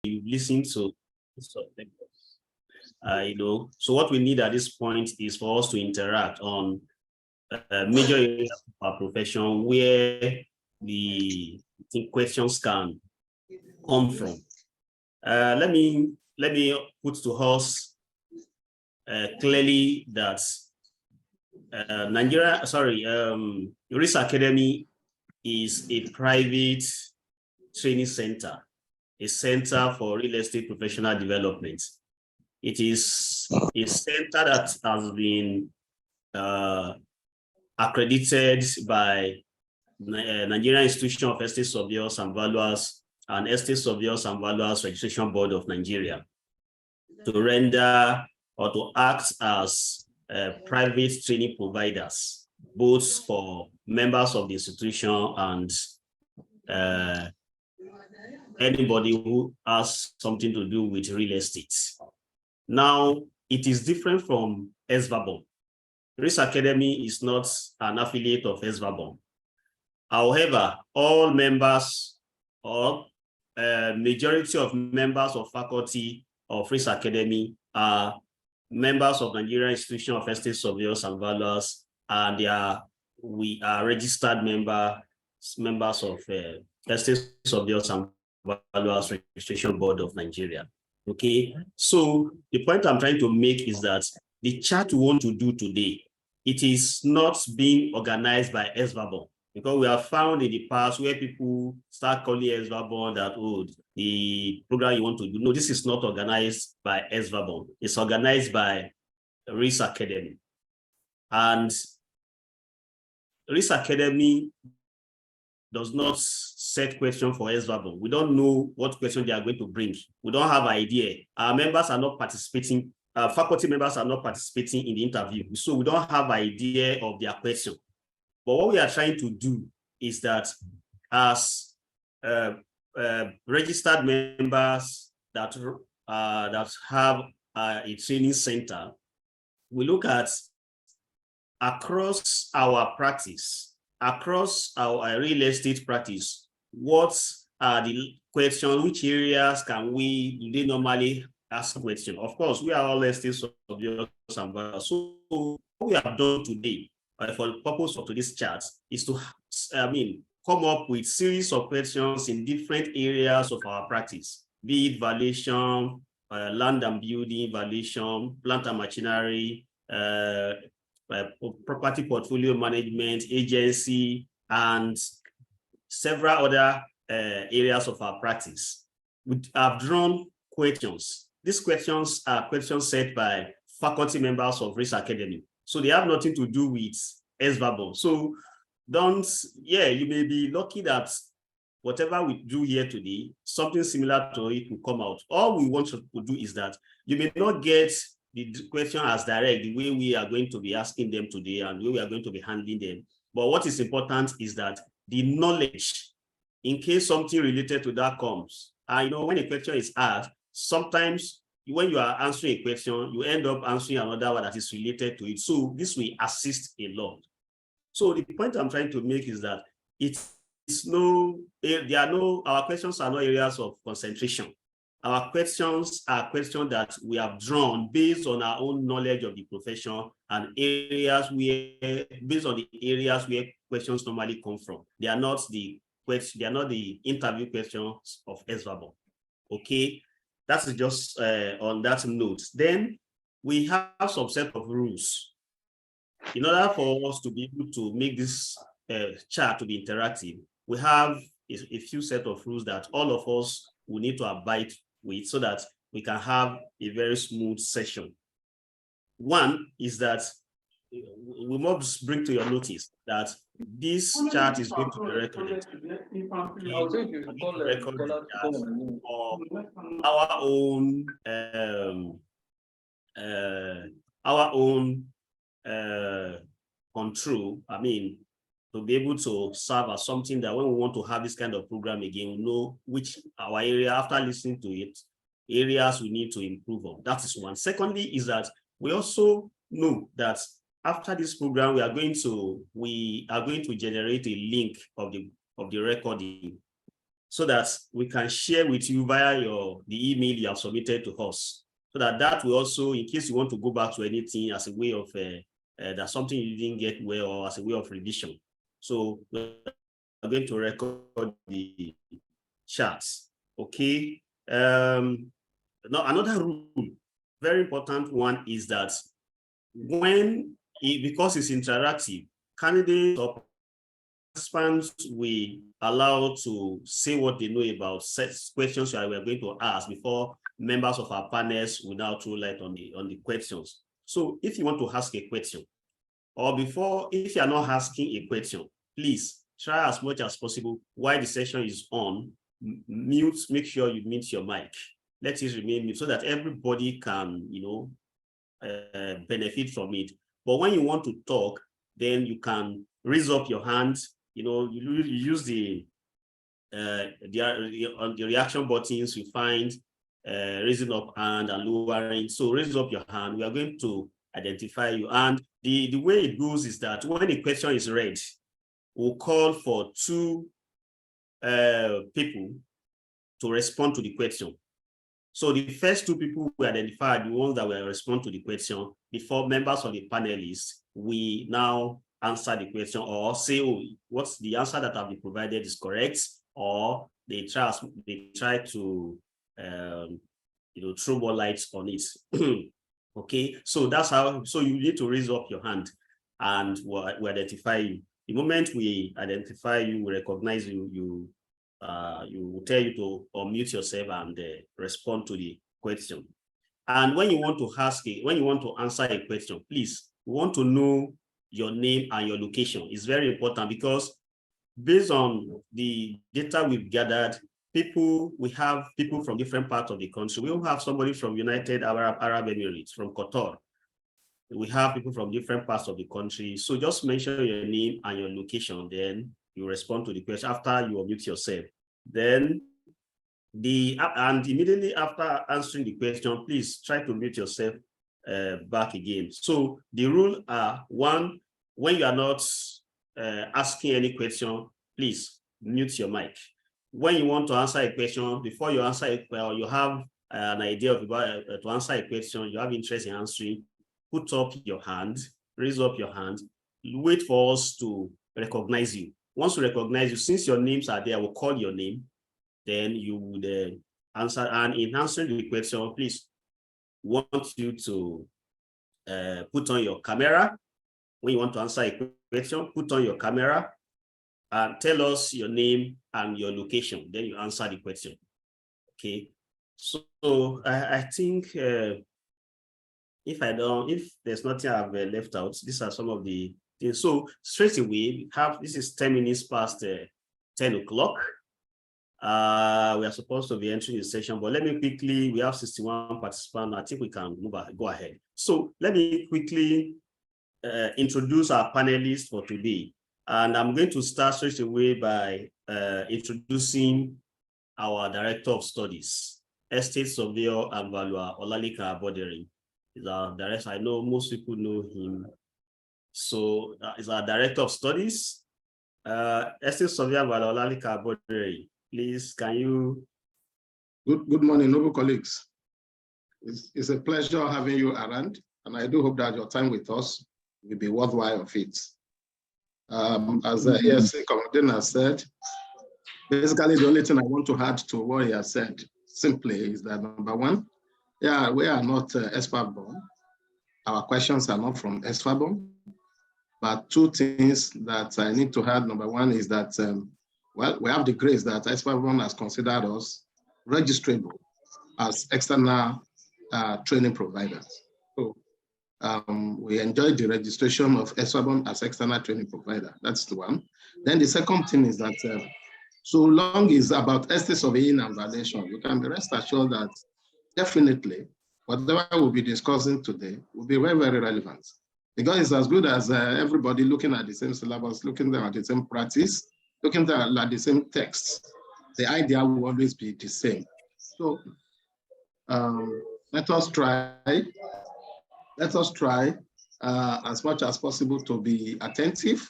listen to. So what we need at this point is for us to interact on major areas of our profession where the questions can come from. Let me put to us clearly that Injurious Academy is a private training center, a center for real estate professional development. It is a center that has been accredited by Nigerian Institution of Estate Surveyors and Valuers and Estate Surveyors and Valuers Registration Board of Nigeria to render or to act as private training providers, both for members of the institution and anybody who has something to do with real estate. Now, it is different from ESVARBON. Injurious Academy is not an affiliate of ESVARBON. However, all members or majority of members of faculty of Injurious Academy are members of Nigerian Institution of Estate Surveyors and Valuers, and we are registered members of Estate Surveyors and Valuers Registration Board of Nigeria. Okay, so the point I'm trying to make is that the chat we want to do today, it is not being organized by ESVARBON, because we have found in the past where people start calling ESVARBON that, oh, the program you want to do. No, this is not organized by ESVARBON. It's organized by Injurious Academy. And Injurious Academy does not set questions for ESVARBON. We don't know what question they are going to bring. We don't have idea. Our members are not participating. Faculty members are not participating in the interview. So we don't have idea of their question. But what we are trying to do is that as registered members that have a training center, we look at across our practice, across our real estate practice, what are the questions, which areas do they normally ask questions? Of course, we are all estate surveyors and valuers. So what we have done today, for the purpose of today's chat, is to come up with series of questions in different areas of our practice, be it valuation, land and building valuation, plant and machinery, property portfolio management, agency, and several other areas of our practice. We have drawn questions. These questions are questions set by faculty members of Injurious Academy. So they have nothing to do with ESVARBON. So you may be lucky that whatever we do here today, something similar to it will come out. All we want to do is that you may not get the question as direct, the way we are going to be asking them today and the way we are going to be handling them. But what is important is that the knowledge, in case something related to that comes, when a question is asked, sometimes when you are answering a question, you end up answering another one that is related to it. So this will assist a lot. So the point I'm trying to make is that our questions are not areas of concentration. Our questions are questions that we have drawn based on our own knowledge of the profession and based on the areas where questions normally come from. They are not the interview questions of ESVARBON. Okay, that's just on that note. Then we have some set of rules. In order for us to be able to make this chat to be interactive, we have a few set of rules that all of us will need to abide with so that we can have a very smooth session. One is that we must bring to your notice that this chat is going to be recorded. Our own control, to be able to serve as something that when we want to have this kind of program again, we know which our area, after listening to it, areas we need to improve on. That is one. Secondly, is that we also know that after this program, we are going to generate a link of the recording. so that we can share with you via the email you have submitted to us. So that will also, in case you want to go back to anything as a way of, that's something you didn't get well or as a way of revision. So we're going to record the charts, okay? Now another rule, very important one, is that because it's interactive, candidates or participants we allow to say what they know about questions we are going to ask before members of our panelists will now throw light on the questions. So if you want to ask a question, or if you are not asking a question, please try as much as possible while the session is on, make sure you mute your mic. Let it remain mute so that everybody can, benefit from it. But when you want to talk, then you can raise up your hand. You use the reaction buttons you find, raising up hand and lowering. So raise up your hand. We are going to identify you. And the way it goes is that when a question is read, we'll call for two people to respond to the question. So the first two people we identified, the ones that will respond to the question, before members of the panelists, we now answer the question or say, oh, what's the answer that have been provided is correct, or they try to throw more lights on it. Okay, so that's how. So you need to raise up your hand, and we identify you. The moment we identify you, we recognize you. You will tell you to unmute yourself and respond to the question. And when you want to answer a question, please, we want to know your name and your location. It's very important because based on the data we've gathered, we have people from different parts of the country. We will have somebody from United Arab Emirates, from Qatar. We have people from different parts of the country. So just mention your name and your location, then you respond to the question after you unmute yourself. Then and immediately after answering the question, please try to mute yourself back again. So the rule are: one, when you are not asking any question, please mute your mic. When you want to answer a question, before you answer it, well, you have an idea of to answer a question, you have interest in answering, put up your hand, raise up your hand, wait for us to recognize you. Once we recognize you, since your names are there, we'll call your name, then you would answer. And in answering the question, please, want you to put on your camera. When you want to answer a question, put on your camera and tell us your name and your location. Then you answer the question. Okay. So I think if there's nothing I've left out, these are some of the things. So straight away, this is 10 minutes past 10 o'clock. We are supposed to be entering the session, but let me quickly, we have 61 participants. I think we can go ahead. So let me quickly introduce our panelists for today. And I'm going to start straight away by introducing our Director of Studies, Estate Surveyor and Valuer, Olalika Abodere. He's our director. I know most people know him. So he's our Director of Studies. Estate Surveyor and Valuer, Olalika Abodere. Please, can you? Good morning, noble colleagues. It's a pleasure having you around, and I do hope that your time with us will be worthwhile of it. As the ESC Committee has said, basically the only thing I want to add to what he has said simply is that number one, yeah, we are not ESVARBON. Our questions are not from ESVARBON. But two things that I need to add. Number one is that, well, we have the grace that ESVARBON has considered us registrable as external training providers. So we enjoy the registration of ESVARBON as external training provider. That's the one. Then the second thing is that so long as about estate surveying and valuation, you can be rest assured that definitely whatever we'll be discussing today will be very, very relevant. Because it's as good as everybody looking at the same syllabus, looking at the same practice, looking at the same texts. The idea will always be the same. So let us try as much as possible to be attentive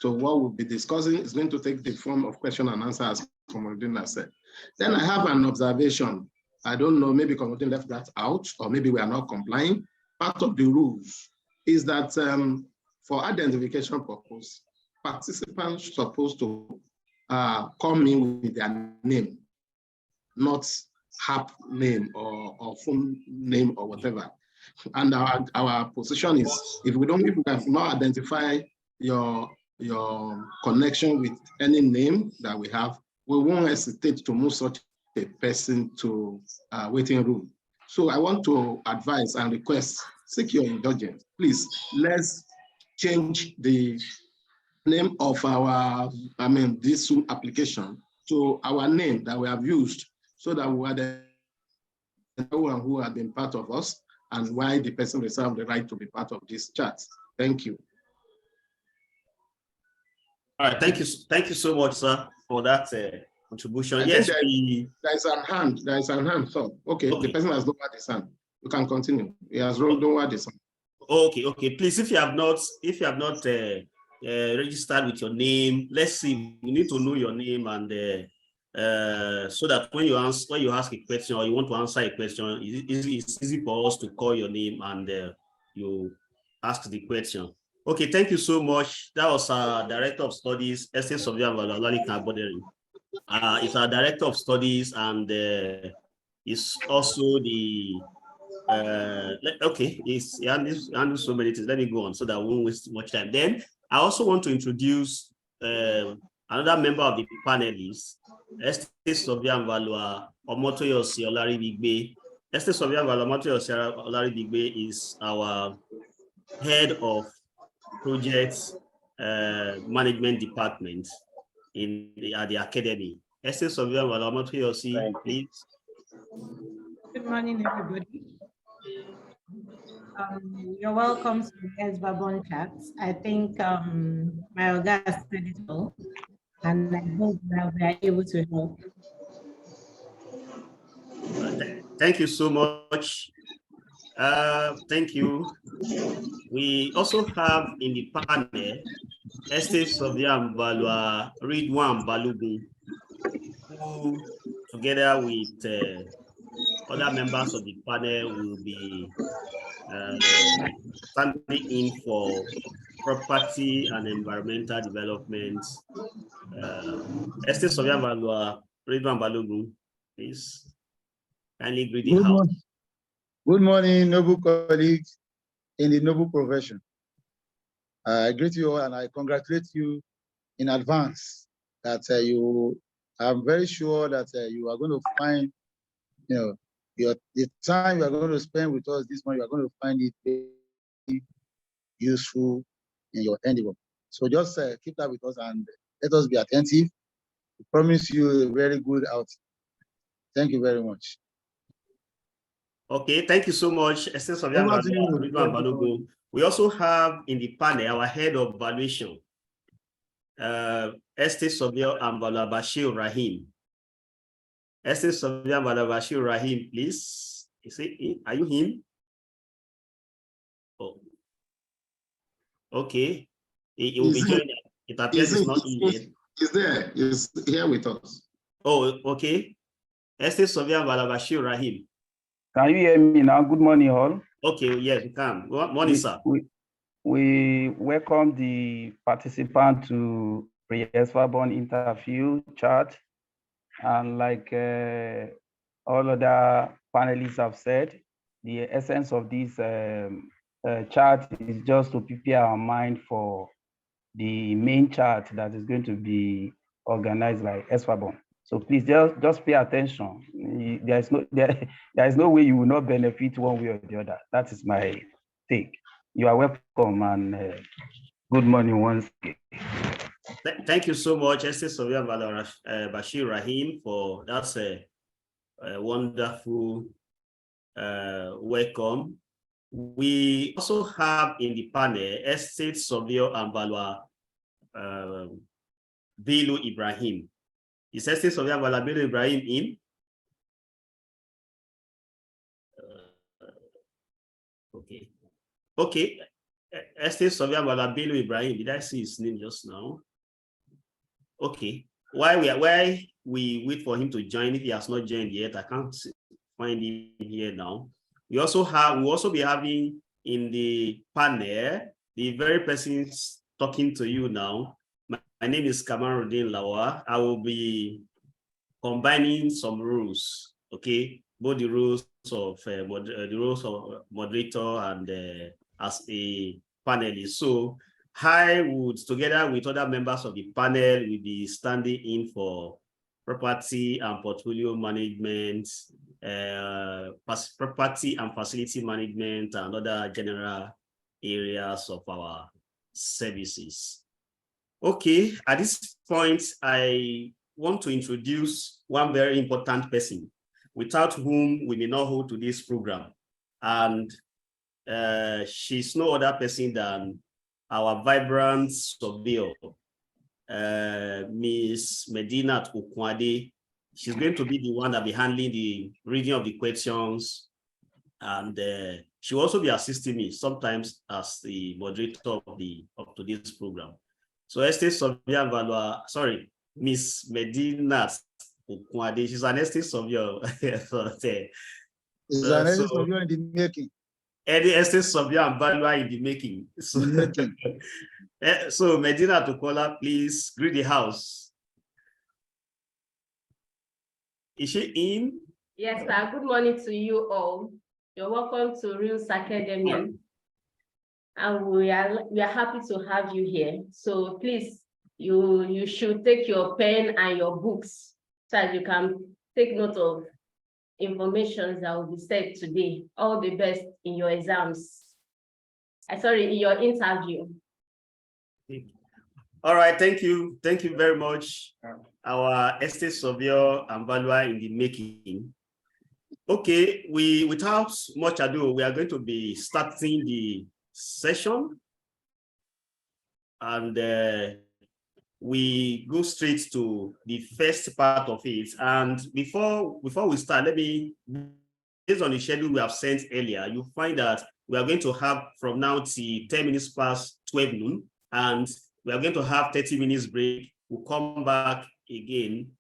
So what we'll be discussing is going to take the form of question and answer, as Komodin has said. Then I have an observation. I don't know, maybe Komodin left that out, or maybe we are not complying. Part of the rules is that for identification purpose, participants are supposed to come in with their name, not HAP name or phone name or whatever. And our position is, if we have not identified your connection with any name that we have, we won't hesitate to move such a person to waiting room. So I want to advise and request, seek your indulgence. Please, let's change the name of our, this application to our name that we have used, so that we are the one who have been part of us and why the person reserved the right to be part of this chat. Thank you. All right, thank you so much, sir, for that contribution. Yes, there's a hand. So okay, the person has lowered his hand. You can continue. He has lowered his hand. Okay. Please, if you have not registered with your name, let's see. You need to know your name, and so that when you ask a question or you want to answer a question, it's easy for us to call your name and you ask the question. Okay, thank you so much. That was our Director of Studies, Estate Surveyor Valorali Kaboderi. It's our Director of Studies, and it's also the okay. He handles so many things. Let me go on so that we won't waste much time. Then I also want to introduce another member of the panelists, Estate Surveyor Valua Omotoyosi Olaribigbe. Estate Surveyor Valua Omotoyosi Olaribigbe is our head of projects management department at the academy. Estate Surveyor Valua Omotoyosi, please. Good morning, everybody. You're welcome to the ESVARBON chat. I think my Oga has said it all, and I hope that we are able to help. Thank you so much. Thank you. We also have in the panel Estate Surveyor Valua Ridwan Balogun, who together with other members of the panel will be standing in for property and environmental development. Estate Surveyor Valua Ridwan Balogun, please kindly greet the house. Good morning, noble colleagues in the noble profession. I greet you all and I congratulate you in advance that I'm very sure that you are going to find, the time you are going to spend with us this morning, you are going to find it very useful in your endeavor. So just keep that with us and let us be attentive. We promise you a very good outing. Thank you very much. Okay, thank you so much, Estate Surveyor Ridwan Balogun. We also have in the panel our head of valuation, Estate Surveyor Bashir Rahim. Estate Surveyor Bashir Rahim, please. Are you him? Oh. Okay. He will be joining. It appears it's not in yet. He's there. He's here with us. Oh, okay. Estate Surveyor Bashir Rahim. Can you hear me now? Good morning, all. Okay, yes, we can. Good morning, sir. We welcome the participant to PRE-ESVARBON interview chat. And like all other panelists have said, the essence of this chat is just to prepare our mind for the main chat that is going to be organized by ESVARBON. So please just pay attention. There is no way you will not benefit one way or the other. That is my take. You are welcome and good morning once again. Thank you so much, Estate Surveyor Bashir Rahim, for that's a wonderful welcome. We also have in the panel Estate Surveyor Valua Bilu Ibrahim. Is Estate Surveyor Valua Bilu Ibrahim in? Okay. Estate Surveyor Balabilo Ibrahim, did I see his name just now? Okay. While we wait for him to join, if he has not joined yet, I can't find him here now. We also be having in the panel the very person talking to you now. My name is Kamaruddin Lawa. I will be combining some rules, okay? Both the rules of moderator and as a panelist. So I would, together with other members of the panel, will be standing in for property and portfolio management, property and facility management, and other general areas of our services. Okay, at this point, I want to introduce one very important person without whom we may not hold to this program. And she's no other person than our vibrant surveyor, Ms. Medina Okwade. She's going to be the one that will be handling the reading of the questions, and she will also be assisting me sometimes as the moderator of today's program. So Estate Surveyor Valua, sorry, Ms. Medina Okwade, she's an estate surveyor. It's an estate surveyor in the making. Any estate surveyor and valuer in the making. So Medina Tokola, please greet the house. Is she in? Yes, sir. Good morning to you all. You're welcome to Rules Academy. And we are happy to have you here. So please, you should take your pen and your books so that you can take note of information that will be said today. All the best in your exams. In your interview. All right, thank you. Thank you very much. Our estate surveyor and valuer in the making. Okay, without much ado, we are going to be starting the session. And we go straight to the first part of it. And before we start, let me, based on the schedule we have sent earlier, you find that we are going to have from now till 10 minutes past 12 noon, and we are going to have 30 minutes break. We'll come back again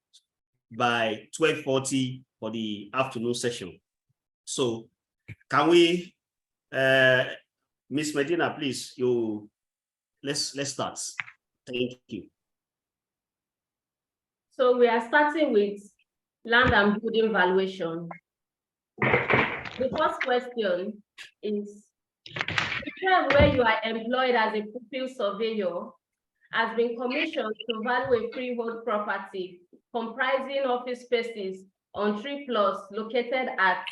by 12:40 for the afternoon session. So can we, Ms. Medina, please, let's start. Thank you. So we are starting with land and building valuation. The first question is, the term where you are employed as a pupil surveyor has been commissioned to value a freehold property comprising office spaces on 3 plots located at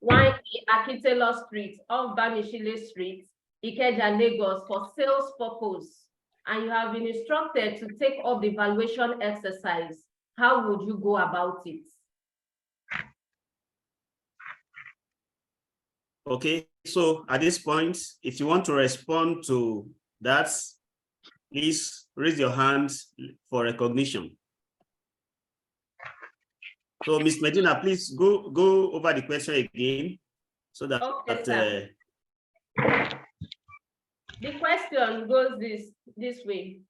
1 Akitelo Street off Bamishile Street, Ikeja, Lagos, for sales purpose, and you have been instructed to take up the valuation exercise. How would you go about it? Okay, so at this point, if you want to respond to that, please raise your hands for recognition. So Ms. Medina, please go over the question again so that, Okay, the question goes this way.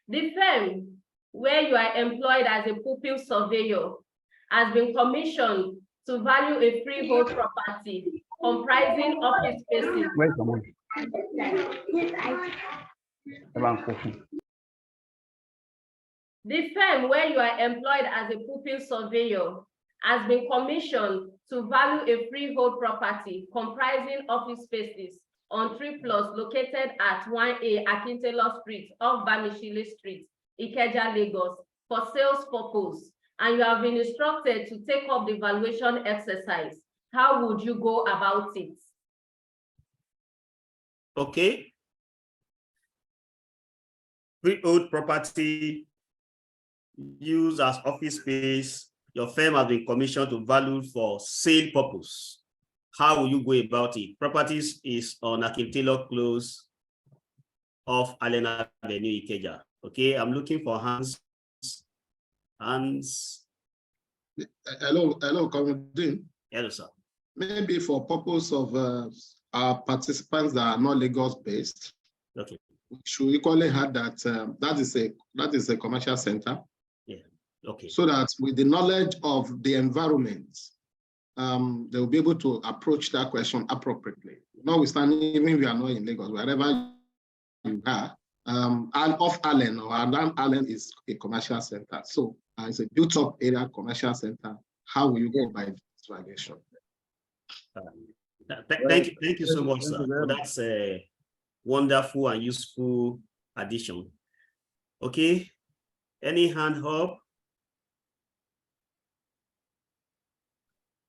The firm where you are employed as a pupil surveyor has been commissioned to value a freehold property comprising office spaces. The firm where you are employed as a pupil surveyor has been commissioned to value a freehold property comprising office spaces on 3 plots located at 1A Akintelo Street off Bamishile Street, Ikeja, Lagos, for sales purpose, and you have been instructed to take up the valuation exercise. How would you go about it? Okay. Freehold property used as office space, your firm has been commissioned to value for sale purpose. How will you go about it? Properties is on Akintelo Close off Alena Avenue, Ikeja. Okay, I'm looking for hands. Hello, Kamudin. Hello, sir. Maybe for purpose of our participants that are not Lagos based, Okay. We should equally add that that is a commercial center. Yeah. Okay. So that with the knowledge of the environment, they will be able to approach that question appropriately. Notwithstanding, even if you are not in Lagos, wherever you are, off Allen or around Allen is a commercial center. So it's a built-up area commercial center. How will you go by this valuation? Thank you so much, sir. So that's a wonderful and useful addition. Okay, any hand up?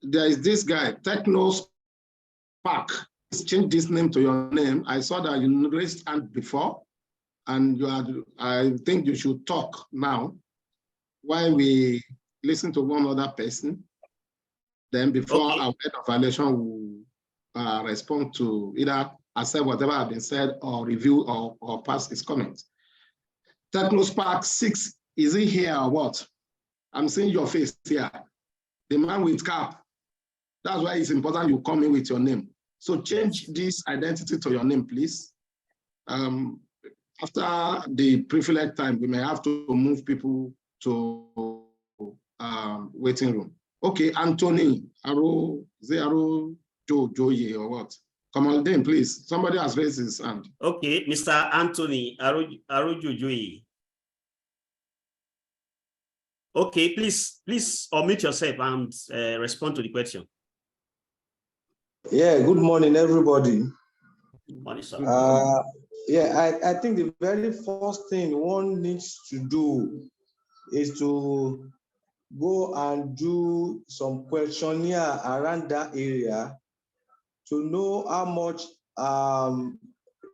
There is this guy, Technos Park. Change this name to your name. I saw that you raised hand before, and I think you should talk now while we listen to one other person. Then before our head of valuation will respond to either accept whatever has been said or review or pass his comments. Technos Park 6, is he here or what? I'm seeing your face here. The man with cap. That's why it's important you come in with your name. So change this identity to your name, please. After the privilege time, we may have to move people to waiting room. Okay, Anthony, Zero, Joye, or what? Come on, then, please. Somebody has raised his hand. Okay, Mr. Anthony Arojojoye. Okay, please unmute yourself and respond to the question. Yeah, good morning, everybody. Good morning, sir. I think the very first thing one needs to do is to go and do some questionnaire around that area to know how much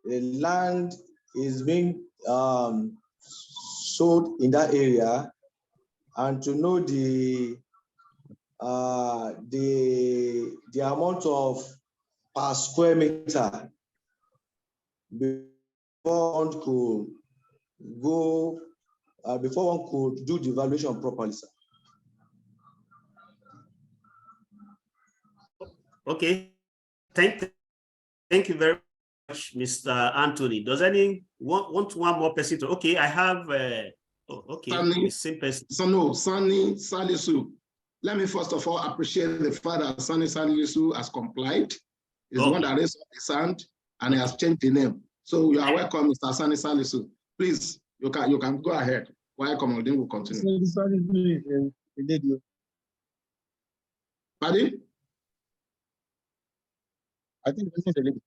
land is being sold in that area, and to know the amount of per square meter before one could go before one could do the valuation properly, sir. Okay, thank you very much, Mr. Anthony. Does anyone want one more person to? Okay, I have. Okay, Sunny, the same person. Sunny Salisu. Let me first of all appreciate the fact that Sunny Salisu has complied. He's the one that raised his hand and he has changed the name. So you are welcome, Mr. Sunny Salisu. Please, you can go ahead. While Komodin will continue. Pardon? I think this is a lady.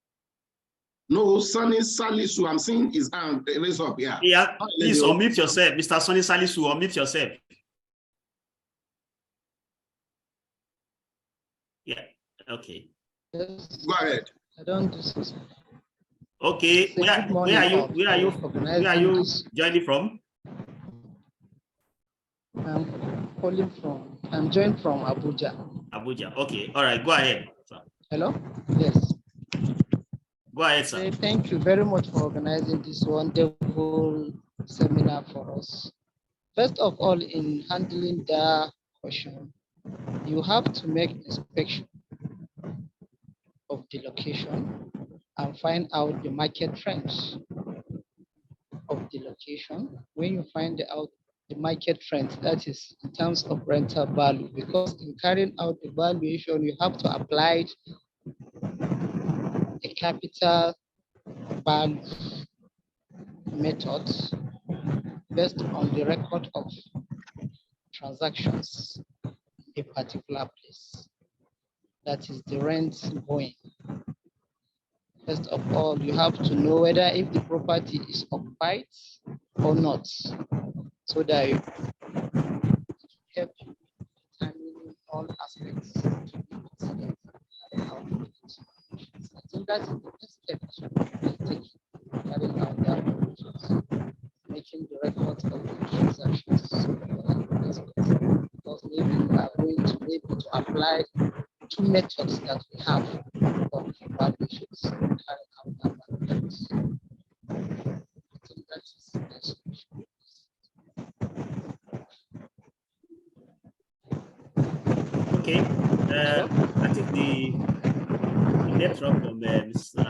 No, Sunny Salisu. I'm seeing his hand raised up. Yeah. Yeah, please unmute yourself, Mr. Sunny Salisu. Unmute yourself. Yeah. Okay. Go ahead. I don't do so. Okay. Where are you joining from? I'm joined from Abuja. Abuja. Okay. All right. Go ahead, sir. Hello? Yes. Go ahead, sir. Thank you very much for organizing this wonderful seminar for us. First of all, in handling the question, you have to make inspection of the location and find out the market trends of the location. When you find out the market trends, that is in terms of rental value, because in carrying out the valuation, you have to apply a capital value method based on the record of transactions in a particular place. That is the rent going. First of all, you have to know whether if the property is occupied or not, so that you help you determine all aspects. I think that's the first step to take carrying out the operations, making the records of the transactions. Because maybe we are going to be able to apply two methods that we have for valuations, carrying out our valuations. I think that is the best solution. Okay. I think the network from Mr.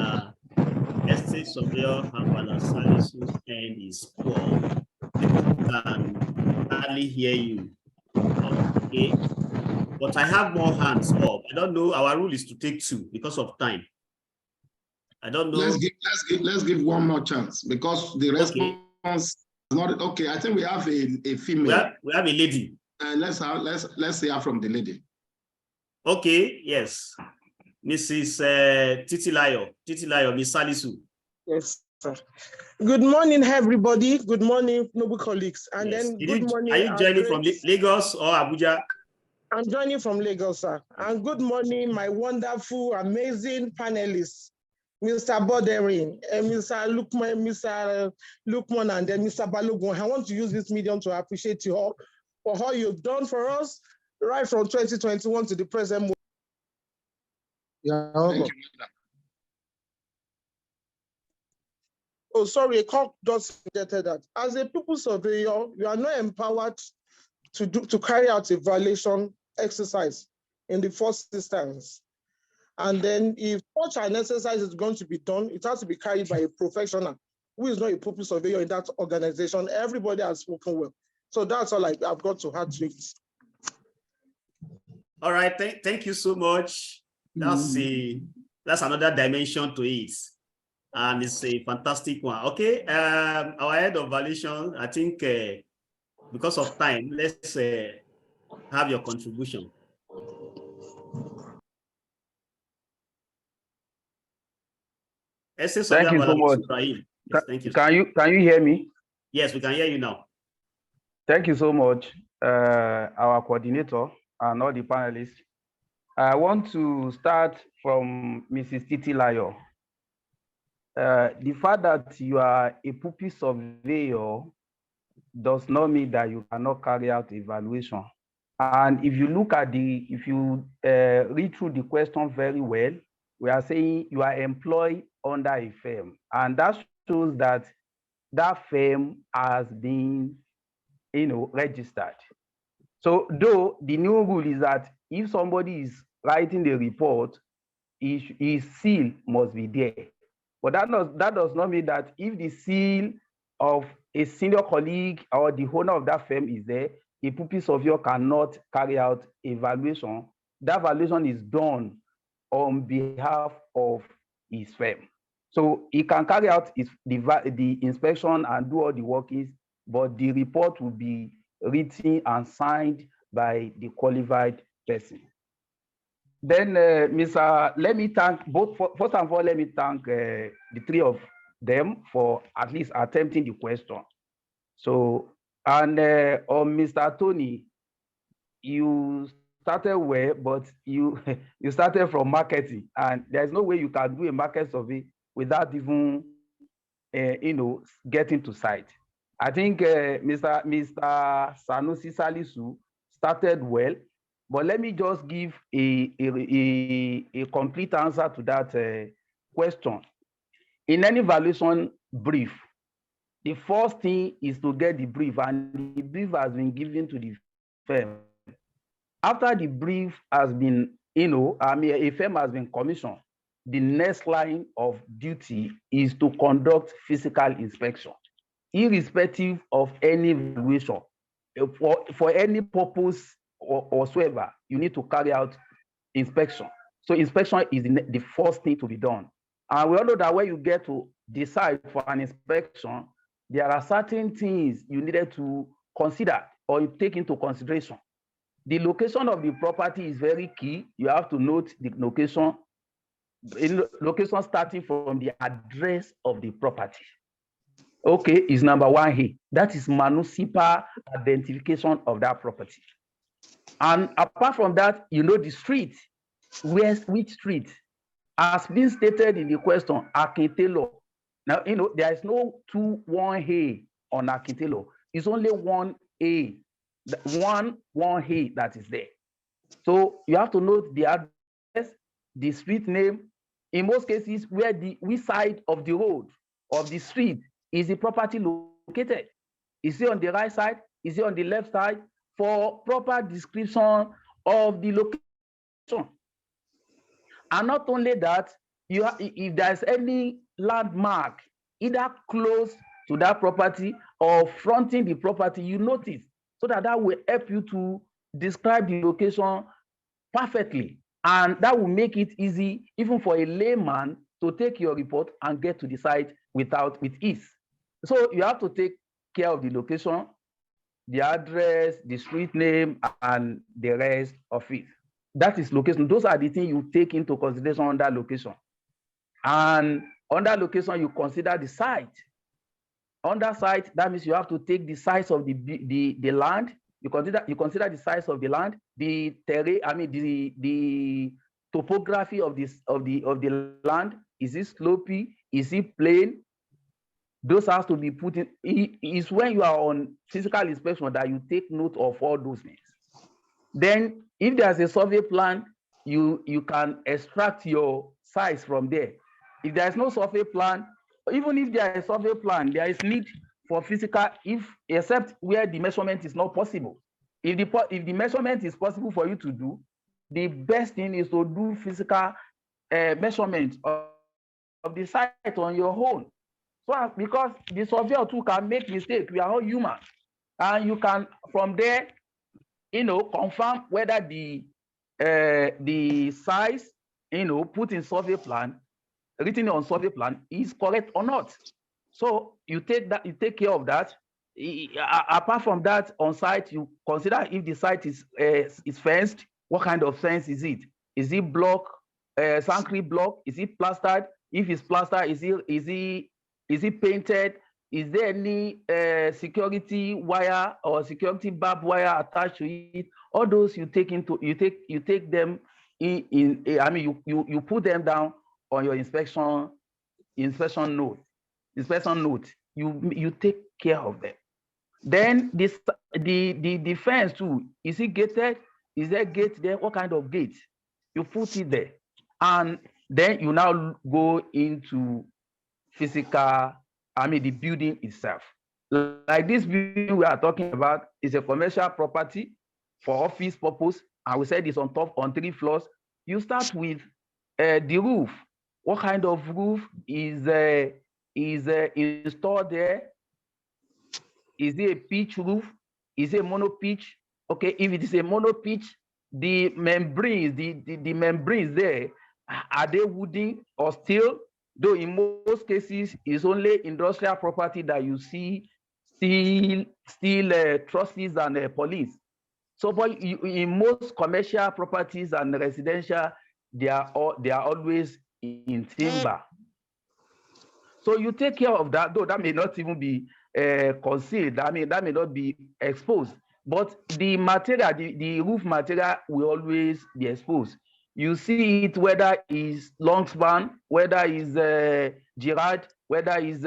estate surveyor Havana Salisu and is poor. People can hardly hear you. Okay. But I have more hands up. I don't know. Our rule is to take 2 because of time. I don't know. Let's give one more chance because the response is not okay. I think we have a female. We have a lady. And let's hear from the lady. Okay. Yes. Mrs. Titilayo, Miss Salisu. Yes, sir. Good morning, everybody. Good morning, noble colleagues. And Yes. then good morning. Are you joining from Lagos or Abuja? I'm joining from Lagos, sir. And good morning, my wonderful, amazing panelists, Mr. Bodering, Mr. Lukman, and then Mr. Balogun. I want to use this medium to appreciate you all for all you've done for us, right from 2021 to the present moment. Yeah, Thank you. Oh, sorry, a call just stated that as a people surveyor, you are not empowered to carry out a violation exercise in the first instance. And then if such an exercise is going to be done, it has to be carried by a professional who is not a pupil surveyor in that organization. Everybody has spoken well. So that's all I've got to add to it. All right, thank you so much. That's another dimension to it. And it's a fantastic one. Okay, our head of valuation, I think because of time, let's have your contribution. Thank you so much. Yes, thank you. Can you hear me? Yes, we can hear you now. Thank you so much, our coordinator and all the panelists. I want to start from Mrs. Titilayo. The fact that you are a pupil surveyor does not mean that you cannot carry out evaluation. And if you look at if you read through the question very well, we are saying you are employed under a firm, and that shows that that firm has been, registered. So though the new rule is that if somebody is writing the report, his seal must be there. But that does not mean that if the seal of a senior colleague or the owner of that firm is there, a pupil surveyor cannot carry out evaluation. That valuation is done on behalf of his firm. So he can carry out the inspection and do all the workings, but the report will be written and signed by the qualified person. Then, let me thank first and all, let me thank the 3 of them for at least attempting the question. So, and on Mr. Tony, you started well, but you started from marketing, and there's no way you can do a market survey without even, getting to site. I think Mr. Sanusi Salisu started well, but let me just give a complete answer to that question. In any valuation brief, the first thing is to get the brief, and the brief has been given to the firm. After the brief has been, a firm has been commissioned, the next line of duty is to conduct physical inspection, irrespective of any valuation. For any purpose whatsoever, you need to carry out inspection. So inspection is the first thing to be done. And we all know that when you get to decide for an inspection, there are certain things you needed to consider or you take into consideration. The location of the property is very key. You have to note the location starting from the address of the property. Okay, is number 1 here. That is municipal identification of that property. And apart from that, the street. Which street? As been stated in the question, Akintelo. Now, there is no 1A on Akintelo. It's only 1A, one A that is there. So you have to note the address, the street name. In most cases, which side of the road, of the street, is the property located? Is it on the right side? Is it on the left side? For proper description of the location. And not only that, if there's any landmark, either close to that property or fronting the property, you notice, so that will help you to describe the location perfectly. And that will make it easy even for a layman to take your report and get to the site with ease. So you have to take care of the location, the address, the street name, and the rest of it. That is location. Those are the things you take into consideration under location. And under location, you consider the site. Under site, that means you have to take the size of the land. You consider the size of the land, the terrain. I mean the topography of the land. Is it slopey? Is it plain? Those has to be put in. It's when you are on physical inspection that you take note of all those things. Then, if there's a survey plan, you can extract your size from there. If there's no survey plan, even if there is a survey plan, there is need for physical, except where the measurement is not possible. If the measurement is possible for you to do, the best thing is to do physical measurement of the site on your own. So, because the surveyor too can make mistakes, we are all human, and you can from there, confirm whether the size, put in survey plan, written on survey plan is correct or not. So you take care of that. Apart from that, on site, you consider if the site is fenced. What kind of fence is it? Is it block, concrete block? Is it plastered? If it's plastered, is it painted? Is there any security wire or security barbed wire attached to it? All those you take them in. I mean, you put them down on your inspection note. You take care of them. Then the fence too. Is it gated? Is there gate there? What kind of gate? You put it there, and then you now go into physical. I mean, the building itself. Like this building we are talking about is a commercial property for office purpose, and we said it's on 3 floors. You start with the roof. What kind of roof is installed there? Is it a pitch roof? Is it a mono pitch? Okay, if it is a mono pitch, the membranes, the membranes there, are they wooden or steel? Though in most cases, it's only industrial property that you see steel trusses and police. So, but in most commercial properties and residential, they are always in timber. So you take care of that, though that may not even be concealed. I mean, that may not be exposed. But the material, the roof material will always be exposed. You see it whether it's long span, whether it's Girard, whether it's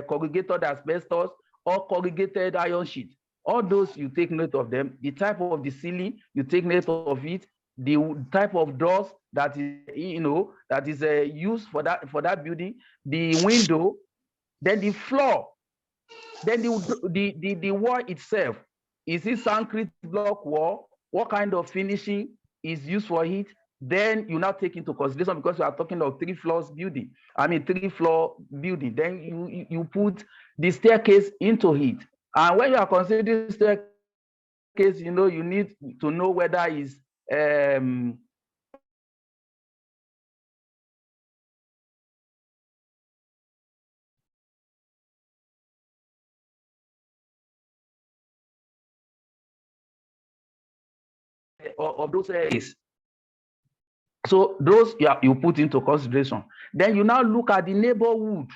corrugated asbestos or corrugated iron sheet. All those you take note of them. The type of the ceiling, you take note of it. The type of doors that is used for that building. The window, then the floor, then the wall itself. Is it concrete block wall? What kind of finishing is used for it? Then you now take into consideration, because we are talking of 3 floors building. I mean 3-floor building. Then you put the staircase into it. And when you are considering staircase, you need to know whether it's of those areas. So those you put into consideration. Then you now look at the neighborhood.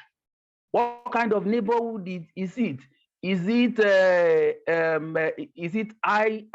What kind of neighborhood is it? Is it high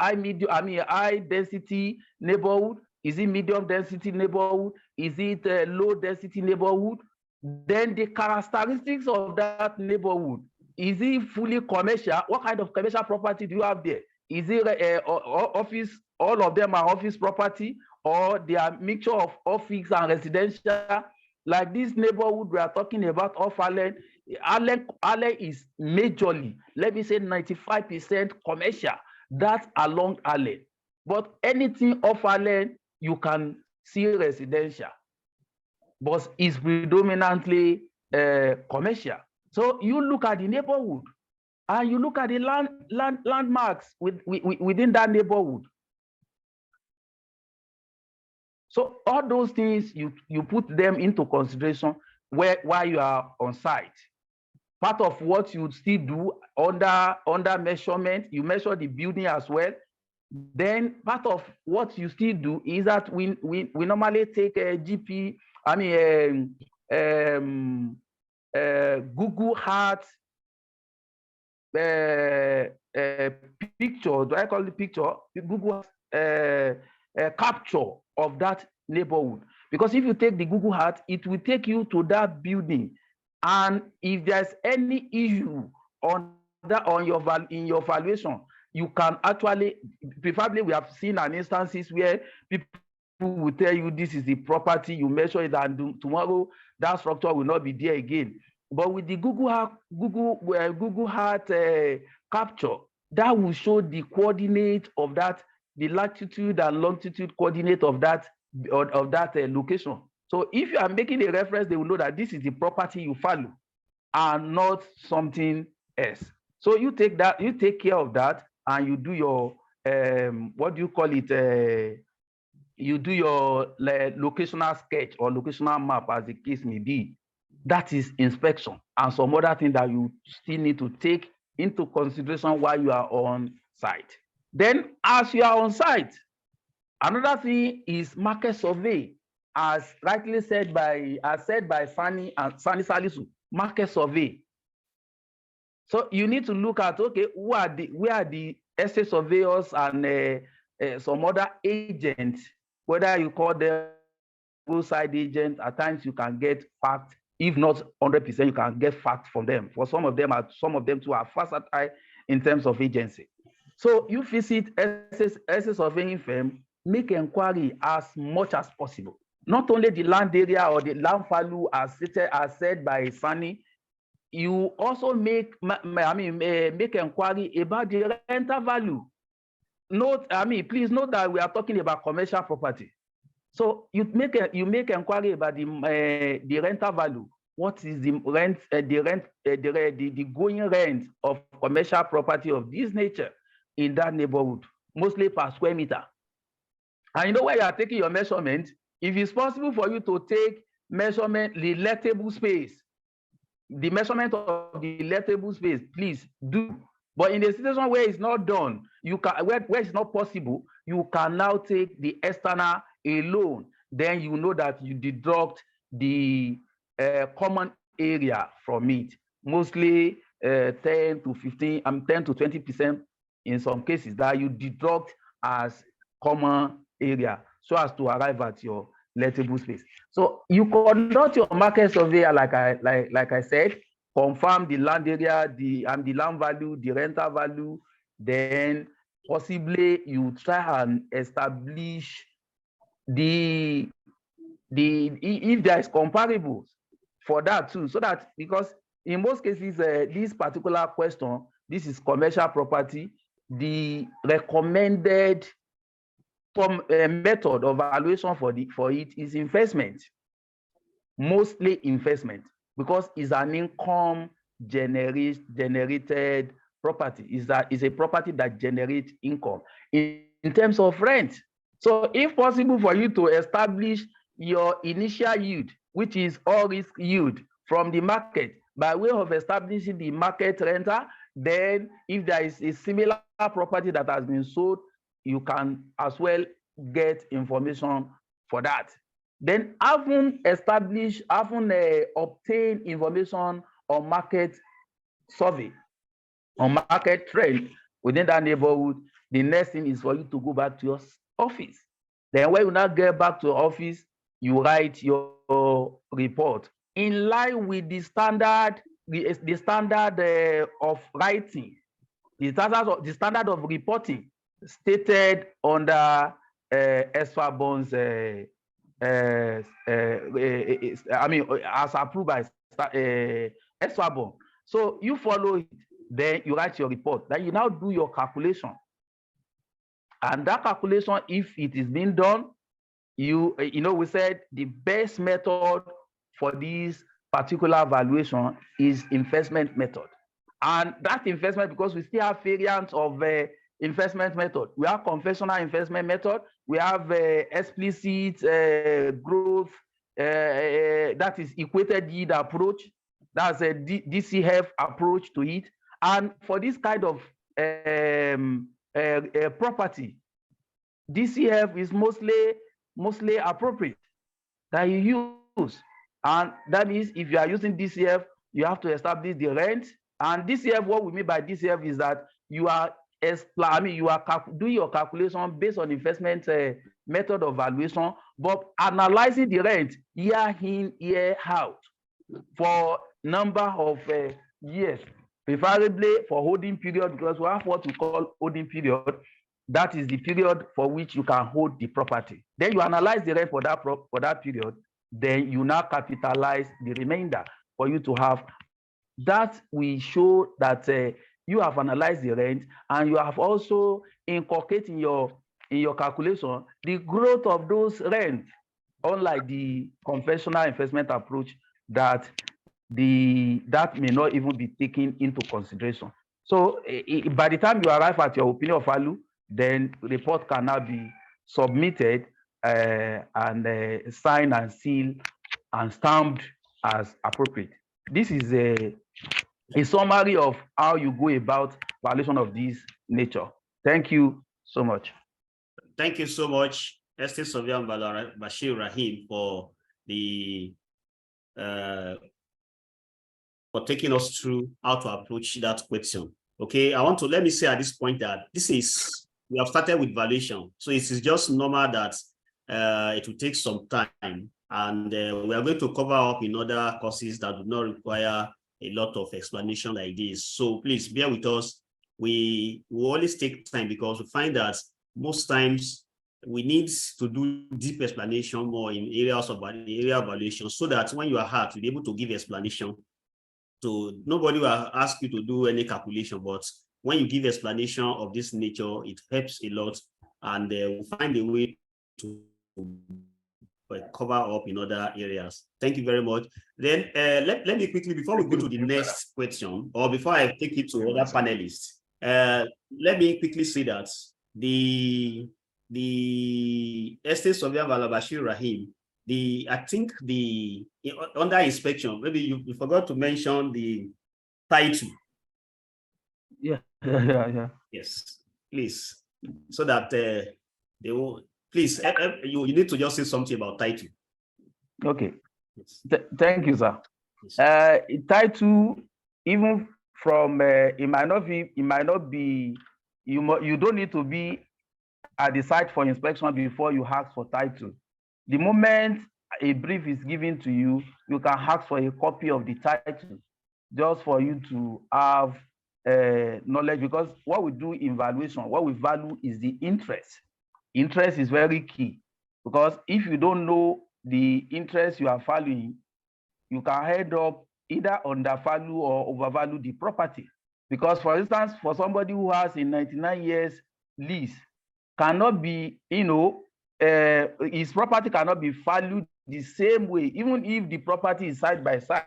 density neighborhood? Is it medium density neighborhood? Is it low density neighborhood? Then the characteristics of that neighborhood. Is it fully commercial? What kind of commercial property do you have there? Is it office? All of them are office property, or they are mixture of office and residential? Like this neighborhood we are talking about off Allen is majorly, let me say 95% commercial. That's along Allen. But anything off Allen, you can see residential. but it's predominantly commercial. So you look at the neighborhood and you look at the landmarks within that neighborhood. So all those things, you put them into consideration while you are on site. Part of what you still do under measurement, you measure the building as well. Then part of what you still do is that we normally take a Google Earth picture. Do I call it picture? Google capture of that neighborhood. Because if you take the Google Earth, it will take you to that building. And if there's any issue in your valuation, you can actually, preferably we have seen an instances where people will tell you this is the property, you measure it, and tomorrow that structure will not be there again. But with the Google Earth capture, that will show the coordinate of that, the latitude and longitude coordinate of that location. So if you are making a reference, they will know that this is the property you follow and not something else. So you take care of that, and you do your what do you call it? You do your locational sketch or locational map, as the case may be. That is inspection, and some other things that you still need to take into consideration while you are on site. Then, as you are on site, another thing is market survey, as rightly said by Sani Salisu, market survey. So you need to look at, okay, where are the estate surveyors and some other agents, whether you call them roadside agents. At times you can get facts, if not 100%, you can get facts from them. For some of them too are versatile in terms of agency. So you visit estate surveying firm, make inquiry as much as possible. Not only the land area or the land value as said by Sani, you also make inquiry about the rental value. Please note that we are talking about commercial property. So you make inquiry about the rental value. What is the rent, the going rent of commercial property of this nature in that neighborhood, mostly per square meter. And you know where you are taking your measurement, if it's possible for you to take measurement, the lettable space, the measurement of the lettable space, please do. But in the situation where it's not done, you can where it's not possible, you can now take the external alone. Then you know that you deduct the common area from it, mostly 10 to 20% in some cases that you deduct as common area, so as to arrive at your lettable space. So you conduct your market survey, like I said, confirm the land area, the land value, the rental value. Then possibly you try and establish if there is comparables for that too, so that, because in most cases this particular question, this is commercial property, the recommended method of valuation for it is investment, mostly investment, because it's an income generated property. Is a property that generates income in terms of rent. So if possible for you to establish your initial yield, which is all risk yield from the market, by way of establishing the market renter, then if there is a similar property that has been sold, you can as well get information for that. Then obtain information on market survey, on market trend within that neighborhood. The next thing is for you to go back to your office. Then when you now get back to office, you write your report in line with the standard of writing, the standard of reporting stated under ESVARBON's as approved by ESVARBON. So you follow it, then you write your report. Then you now do your calculation. And that calculation, if it is being done, we said the best method for this particular valuation is investment method. And that investment, because we still have variants of investment method. We have conventional investment method. We have explicit growth, that is equated yield approach. That's a DCF approach to it. And for this kind of property, DCF is mostly appropriate that you use. And that means if you are using DCF, you have to establish the rent. And DCF, what we mean by DCF is that you are doing your calculation based on investment method of valuation, but analyzing the rent year in, year out for number of years, preferably for holding period, because we have what we call holding period. That is the period for which you can hold the property. Then you analyze the rent for that period. Then you now capitalize the remainder for you to have. That will show that you have analyzed the rent, and you have also incorporated in your calculation the growth of those rents, unlike the conventional investment approach that may not even be taken into consideration. So by the time you arrive at your opinion of value, then the report can now be submitted and signed and sealed and stamped as appropriate. This is a summary of how you go about valuation of this nature. Thank you so much. Thank you so much, Estate Surveyor Bashir Rahim, for taking us through how to approach that question. Okay, let me say at this point that we have started with valuation. So it is just normal that it will take some time, and we are going to cover up in other courses that do not require a lot of explanation like this. So please bear with us. We will always take time, because we find that most times we need to do deep explanation more in areas of area valuation, so that when you are hard to be able to give explanation to nobody will ask you to do any calculation, but when you give explanation of this nature, it helps a lot, and we'll find a way to cover up in other areas. Thank you very much. Then let me quickly, before we go to the next question, or before I take it to other panelists, let me quickly say that the Estate Surveyor Bashir Rahim, I think under inspection, maybe you forgot to mention the title. Yeah. Yes, please, so that they will. Please, you need to just say something about title. Okay. Yes. Thank you, sir. Yes. Title, even from it might not be. You don't need to be at the site for inspection before you ask for title. The moment a brief is given to you, you can ask for a copy of the title, just for you to have knowledge, because what we do in valuation, what we value is the interest. Interest is very key, because if you don't know the interest you are valuing, you can end up either undervalue or overvalue the property. Because, for instance, for somebody who has a 99 years lease, cannot be, his property cannot be valued the same way, even if the property is side by side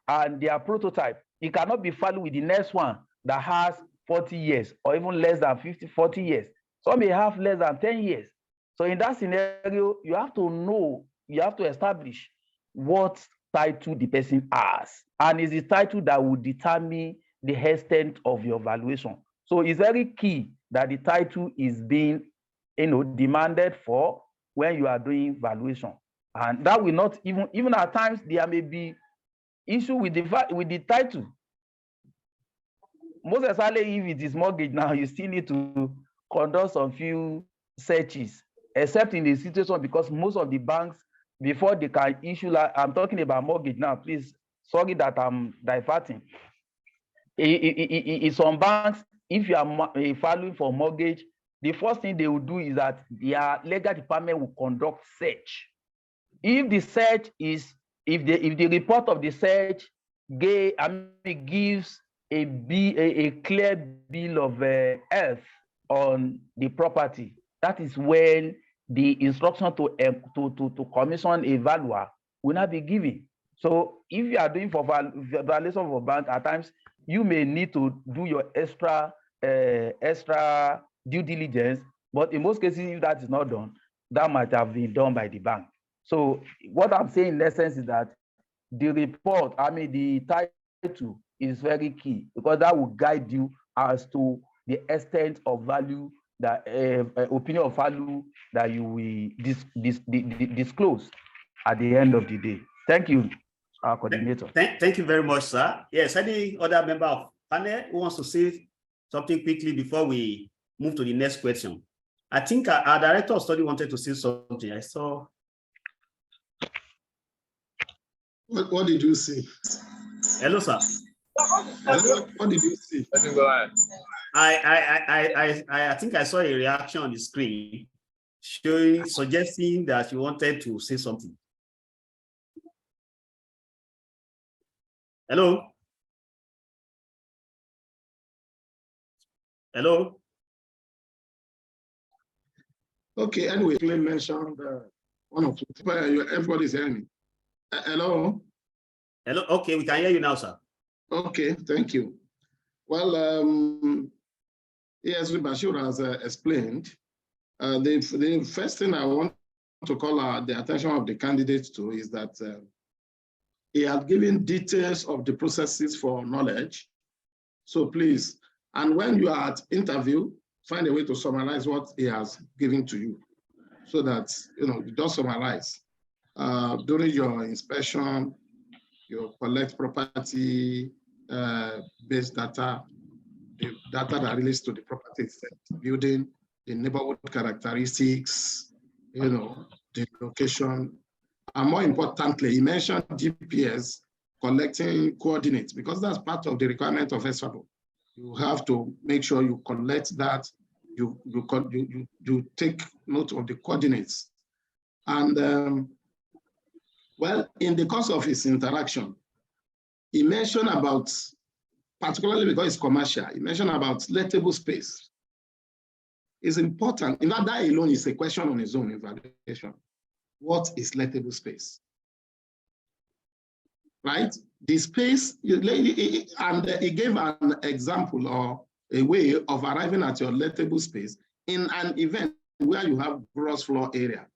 and they are prototype. It cannot be valued with the next one that has 40 years or even less than 40 years. Some may have less than 10 years. So in that scenario, you have to know, you have to establish what title the person has. And it's the title that will determine the extent of your valuation. So it's very key that the title is being demanded for when you are doing valuation. And that will not even at times there may be issue with the title. Most especially if it is mortgage now, you still need to conduct some few searches, except in the situation, because most of the banks, before they can issue, I'm talking about mortgage now, please, sorry that I'm diverting. In some banks, if you are filing for mortgage, the first thing they will do is that their legal department will conduct search. If the search is, if the report of the search gives a clear bill of health on the property, that is when the instruction to commission a valuer will not be given. So if you are doing for valuation of a bank, at times you may need to do your extra due diligence, but in most cases, if that is not done, that might have been done by the bank. So what I'm saying in essence is that the report, the title is very key, because that will guide you as to the extent of value, that opinion of value that you will disclose at the end of the day. Thank you, our coordinator. Thank you very much, sir. Yes, any other member of panel who wants to say something quickly before we move to the next question? I think our director of study wanted to say something. I saw. What did you see? Hello, sir. What did you see? I think I saw a reaction on the screen suggesting that you wanted to say something. Hello? Hello? Okay, anyway, you mentioned one of everybody's hearing me. Hello? Hello, okay, we can hear you now, sir. Okay, thank you. Well, yes, Bashir has explained. The first thing I want to call the attention of the candidates to is that he had given details of the processes for knowledge. So please, and when you are at interview, find a way to summarize what he has given to you, so that you just summarize. During your inspection, you collect property based data, the data that relates to the property itself, building, the neighborhood characteristics, the location, and more importantly, he mentioned GPS, collecting coordinates, because that's part of the requirement of ESVABON. You have to make sure you collect that, you take note of the coordinates. And well, in the course of his interaction, he mentioned about, particularly because it's commercial, he mentioned about lettable space. It's important. In fact, that alone is a question on its own evaluation. What is lettable space? Right? The space, and he gave an example or a way of arriving at your lettable space in an event where you have gross floor area.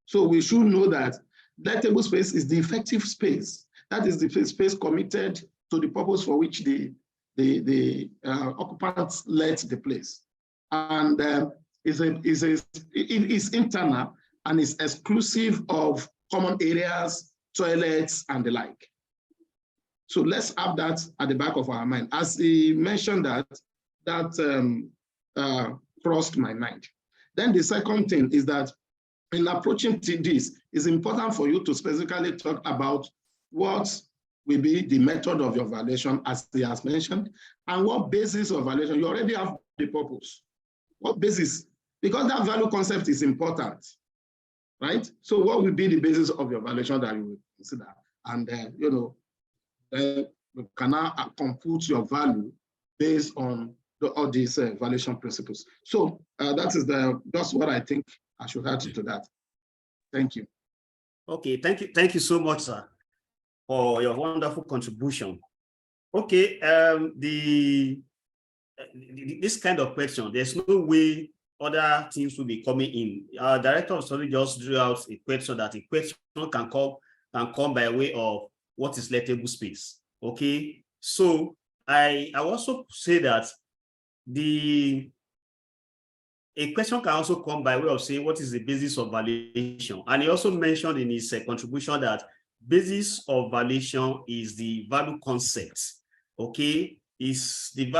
So we should know that lettable space is the effective space. That is the space committed to the purpose for which the occupants let the place. And it is internal and is exclusive of common areas, toilets, and the like. So let's have that at the back of our mind. As he mentioned that crossed my mind. Then the second thing is that in approaching this, it's important for you to specifically talk about what will be the method of your evaluation, as he has mentioned, and what basis of evaluation. You already have the purpose. What basis? Because that value concept is important, right? So what will be the basis of your evaluation that you will consider? And you can now compute your value based on all these evaluation principles. So that is that's what I think I should add to that. Thank you. Okay, thank you so much, sir, for your wonderful contribution. Okay, this kind of question, there's no way other things will be coming in. Our director of study just drew out a question that a question can come by way of what is lettable space. Okay, so I also say that a question can also come by way of saying what is the basis of valuation. And he also mentioned in his contribution that basis of valuation is the value concept. Okay, is the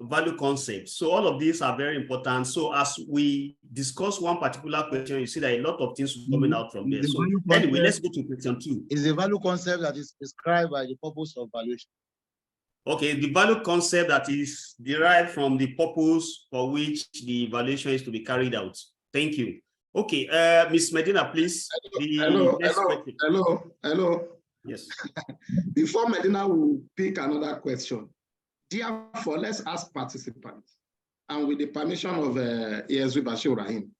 value concept. So all of these are very important. So as we discuss one particular question, you see that a lot of things are coming out from there. So anyway, let's go to question 2. Is the value concept that is described by the purpose of valuation. Okay, the value concept that is derived from the purpose for which the evaluation is to be carried out. Thank you. Okay, Ms. Medina, please. Hello. Yes. Before Medina will pick another question, therefore, let's ask participants, and with the permission of ESV Bashir Rahim,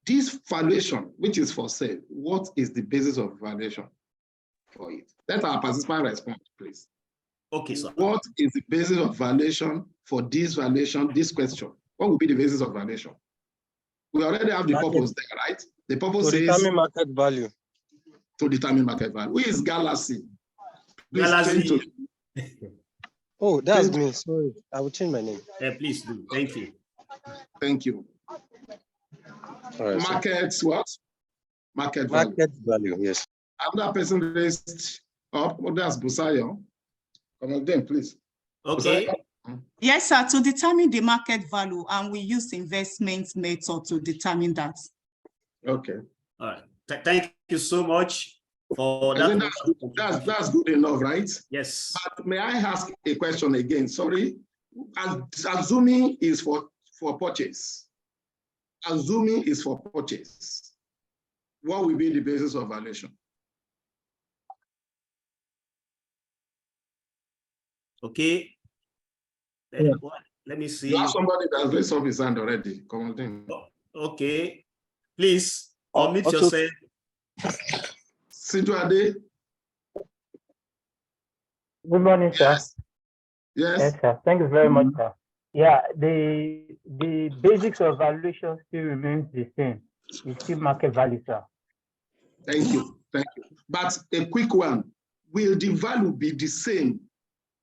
this valuation, which is for sale, what is the basis of valuation for it? Let our participant respond, please. Okay, sir. What is the basis of valuation for this valuation, this question? What would be the basis of valuation? We already have the purpose there, right? The purpose To is determine market value. to determine market value. Who is Galaxy? Please change Galaxy. to. Oh, that's me. Sorry, I will change my name. Please do. Thank you. Thank you. All right, Market what? Market value. market value, yes. Another person raised up. Oh, that's Busayo. Come again, please. Okay. Busayo? Yes, sir, to determine the market value, and we use investment method to determine that. Okay. All right. Thank you so much for I that. think that's good enough, right? Yes. But may I ask a question again? Sorry. Assuming is for purchase. Assuming is for purchase. What will be the basis of valuation? Okay. Let me see. You have somebody that has raised up his hand already. Come on in. Okay. Please unmute yourself. Sijuade. Good morning, sir. Yes. Yes, sir. Thank you very much, sir. Yeah, the basics of valuation still remains the same. It's still market value, sir. Thank you. Thank you. But a quick one. Will the value be the same?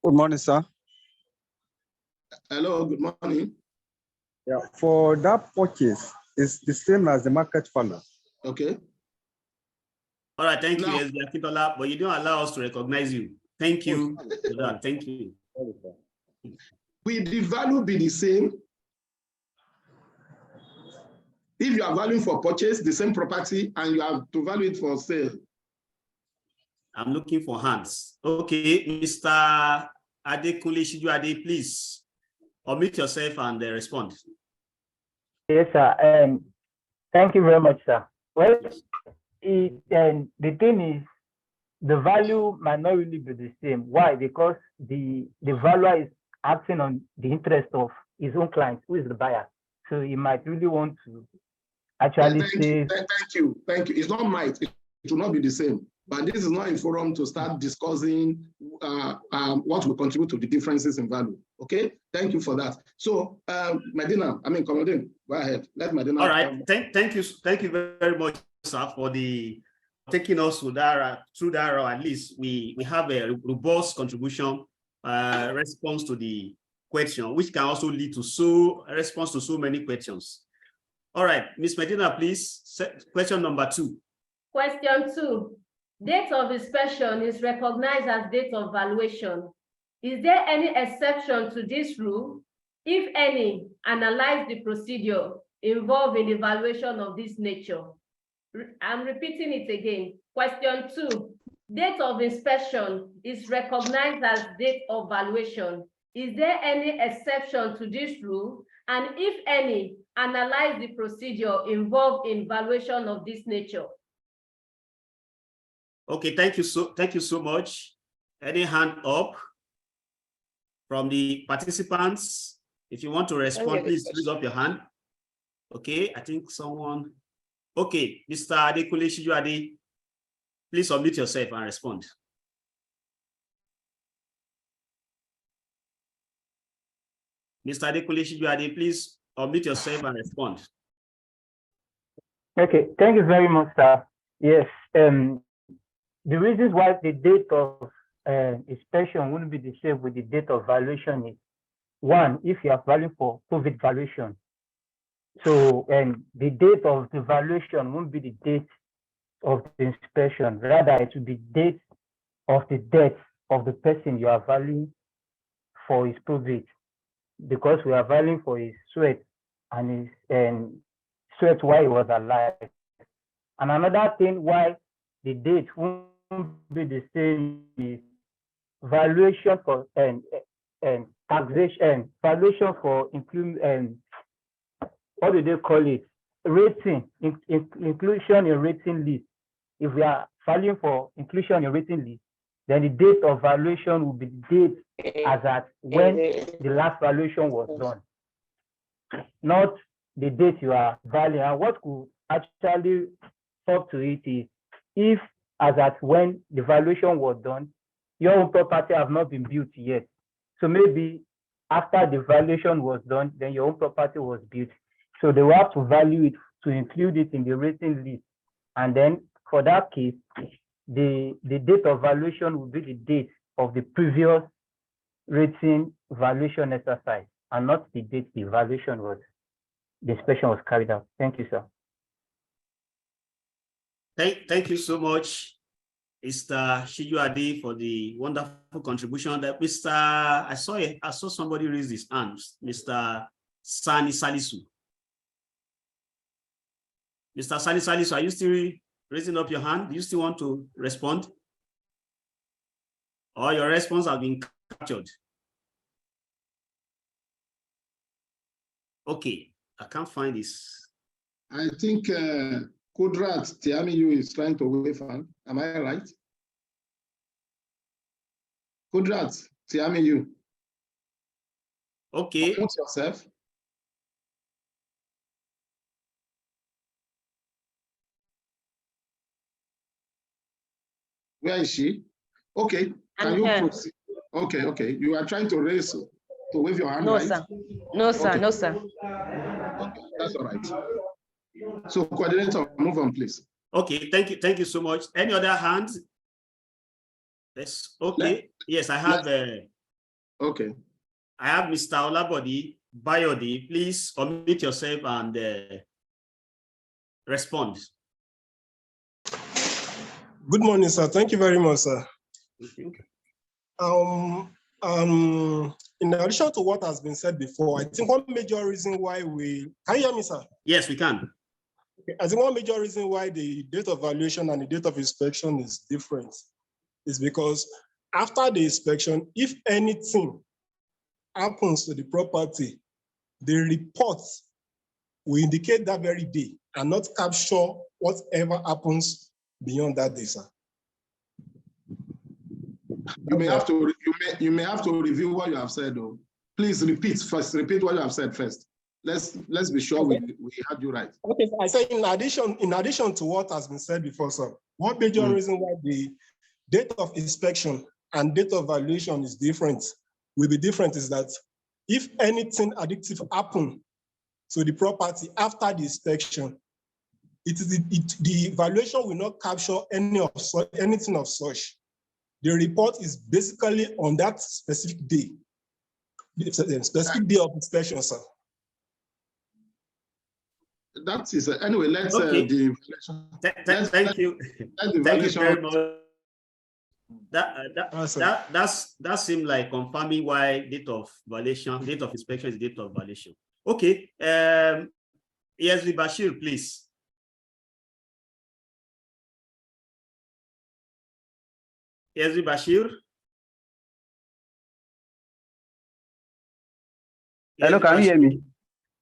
Good morning, sir. Hello, good morning. Yeah, for that purchase, it's the same as the market value. Okay. All right, thank Now, you, SB Akintola, but you don't allow us to recognize you. Thank you for that. Thank you. will the value be the same? If you are valuing for purchase the same property and you have to value it for sale. I'm looking for hands. Okay, Mr. Adekunle Shijuade, please unmute yourself and respond. Yes, sir. Thank you very much, sir. Well, the thing is, the value might not really be the same. Why? Because the valuer is acting on the interest of his own client, who is the buyer. So he might really want to actually say. Thank you. It's not might. It will not be the same. But this is not a forum to start discussing what will contribute to the differences in value. Okay, thank you for that. So, Medina, Comodine, go ahead. Let Medina. All right, thank you very much, sir, for taking us through that. At least we have a robust contribution response to the question, which can also lead to response to so many questions. All right, Ms. Medina, please. Question number 2. Question 2. Date of inspection is recognized as date of valuation. Is there any exception to this rule? If any, analyze the procedure involved in the valuation of this nature. I'm repeating it again. Question 2. Date of inspection is recognized as date of valuation. Is there any exception to this rule? And if any, analyze the procedure involved in valuation of this nature. Okay, thank you so much. Any hand up from the participants? If you want to respond, please raise up your hand. Okay, I think someone. Okay, Mr. Adekunle Shijuade, please unmute yourself and respond. Mr. Adekunle Shijuade, please unmute yourself and respond. Okay, thank you very much, sir. Yes, the reasons why the date of inspection wouldn't be the same with the date of valuation is, one, if you are valuing for COVID valuation, so the date of the valuation won't be the date of the inspection, rather it will be date of the death of the person you are valuing for his COVID, because we are valuing for his sweat and his sweat while he was alive. And another thing why the date won't be the same is valuation for taxation, valuation for inclusion, what do they call it? Rating, inclusion in rating list. If we are valuing for inclusion in rating list, then the date of valuation will be the date as at when the last valuation was done, not the date you are valuing. And what could actually talk to it is if, as at when the valuation was done, your own property have not been built yet. So maybe after the valuation was done, then your own property was built. So they will have to value it to include it in the rating list. And then for that case, the date of valuation will be the date of the previous rating valuation exercise and not the date the valuation was, the inspection was carried out. Thank you, sir. Thank you so much, Mr. Shijuade, for the wonderful contribution. That I saw somebody raise his hand, Mr. Sani Salisu. Mr. Sani Salisu, are you still raising up your hand? Do you still want to respond? Or your response has been captured? Okay, I can't find this. I think Kudrat Tiamiyu is trying to wave hand. Am I right? Kudrat Tiamiyu. Okay. Unmute yourself. Where is she? Okay, can you proceed? Okay. You are trying to wave your hand, no, right? Sir. No, sir. Okay. No, sir. Okay, that's all right. So, coordinator, move on, please. Okay, thank you so much. Any other hands? Yes. Okay. Yes, I have. Okay. I have Mr. Olabodi Bayodi. Please unmute yourself and respond. Good morning, sir. Thank you very much, sir. Thank you. In addition to what has been said before, I think one major reason why can you hear me, sir? Yes, we can. Okay. I think one major reason why the date of valuation and the date of inspection is different is because after the inspection, if anything happens to the property, the report will indicate that very day and not capture whatever happens beyond that day, sir. You may have to review what you have said, though. Please repeat what you have said first. Let's be sure we had you right. Okay, so I say in addition to what has been said before, sir, one major reason why the date of inspection and date of valuation is different, will be different, is that if anything addictive happen to the property after the inspection, the valuation will not capture anything of such. The report is basically on that specific day, the specific day of inspection, sir. That is anyway. Let's okay. Thank you. Thank you very much. That seemed like confirming why date of inspection is date of valuation. Okay. ESV Bashir, please. ESV Bashir. Hello, can you hear me?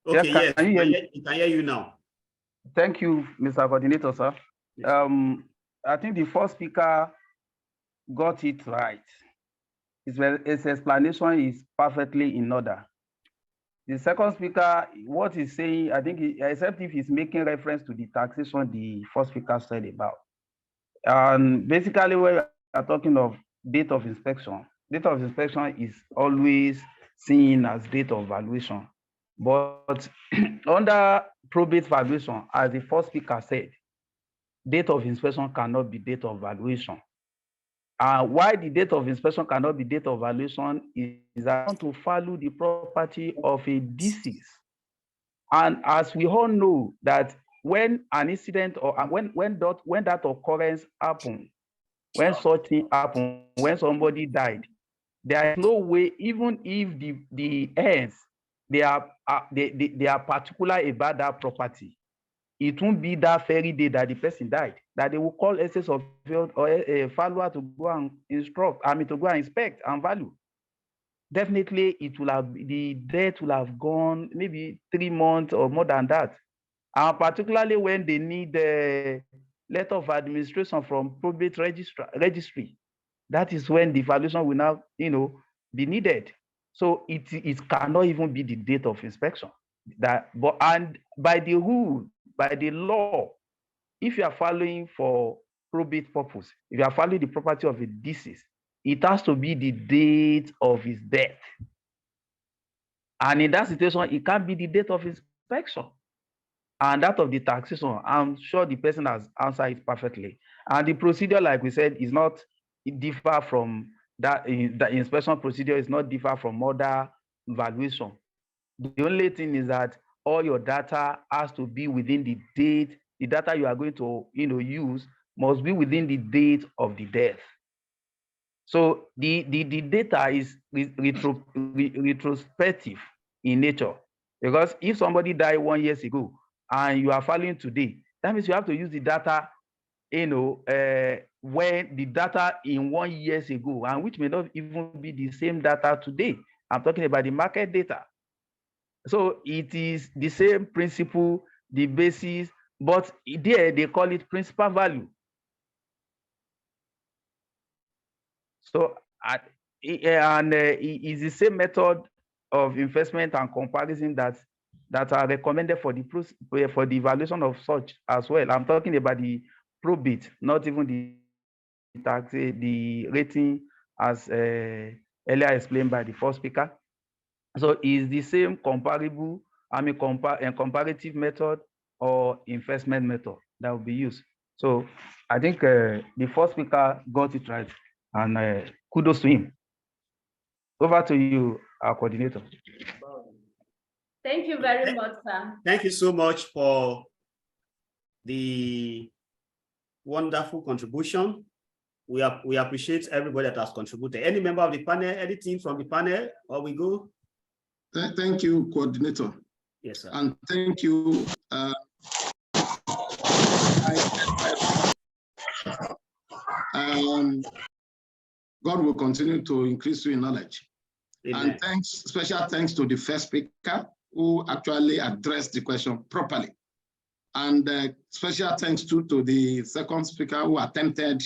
Okay, yes, can you hear me? I can hear you now. Thank you, Mr. Coordinator, sir. Yes. I think the first speaker got it right. His explanation is perfectly in order. The second speaker, what he's saying, I think, except if he's making reference to the taxation the first speaker said about. And basically, when we are talking of date of inspection is always seen as date of valuation. But under probate valuation, as the first speaker said, date of inspection cannot be date of valuation. Why the date of inspection cannot be date of valuation is that to value the property of a deceased. And as we all know that when an incident or when that occurrence happened, when such thing happened, when somebody died, there is no way, even if the heirs they are particular about that property, it won't be that very day that the person died that they will call excess of field or a valuer to go and to go and inspect and value. Definitely, the debt will have gone maybe 3 months or more than that. And particularly when they need a letter of administration from probate registry, that is when the valuation will now, be needed. So it cannot even be the date of inspection. And by the rule by the law, if you are following for probate purpose, if you are following the property of a deceased, it has to be the date of his death. And in that situation, it can't be the date of inspection. And that of the taxation, I'm sure the person has answered it perfectly. And the procedure, like we said, is not differ from that. The inspection procedure is not differ from other valuation. The only thing is that all your data has to be within the date. The data you are going to use must be within the date of the death. So the data is retrospective in nature, because if somebody died 1 year ago and you are filing today, that means you have to use the data, when the data in 1 year ago, and which may not even be the same data today. I'm talking about the market data. So it is the same principle, the basis, but there they call it principal value. So it is the same method of investment and comparison that are recommended for the evaluation of such as well. I'm talking about the probate, not even the tax, the rating, as earlier explained by the first speaker. So is the same comparable, comparative method or investment method that will be used. So I think the first speaker got it right, and kudos to him. Over to you, our coordinator. Thank you very much, sir. Thank you so much for the wonderful contribution. We appreciate everybody that has contributed. Any member of the panel, anything from the panel, or we go? Thank you, coordinator. Yes, sir. And thank you. God will continue to increase you in knowledge. Amen. And special thanks to the first speaker who actually addressed the question properly. And special thanks to the second speaker who attempted,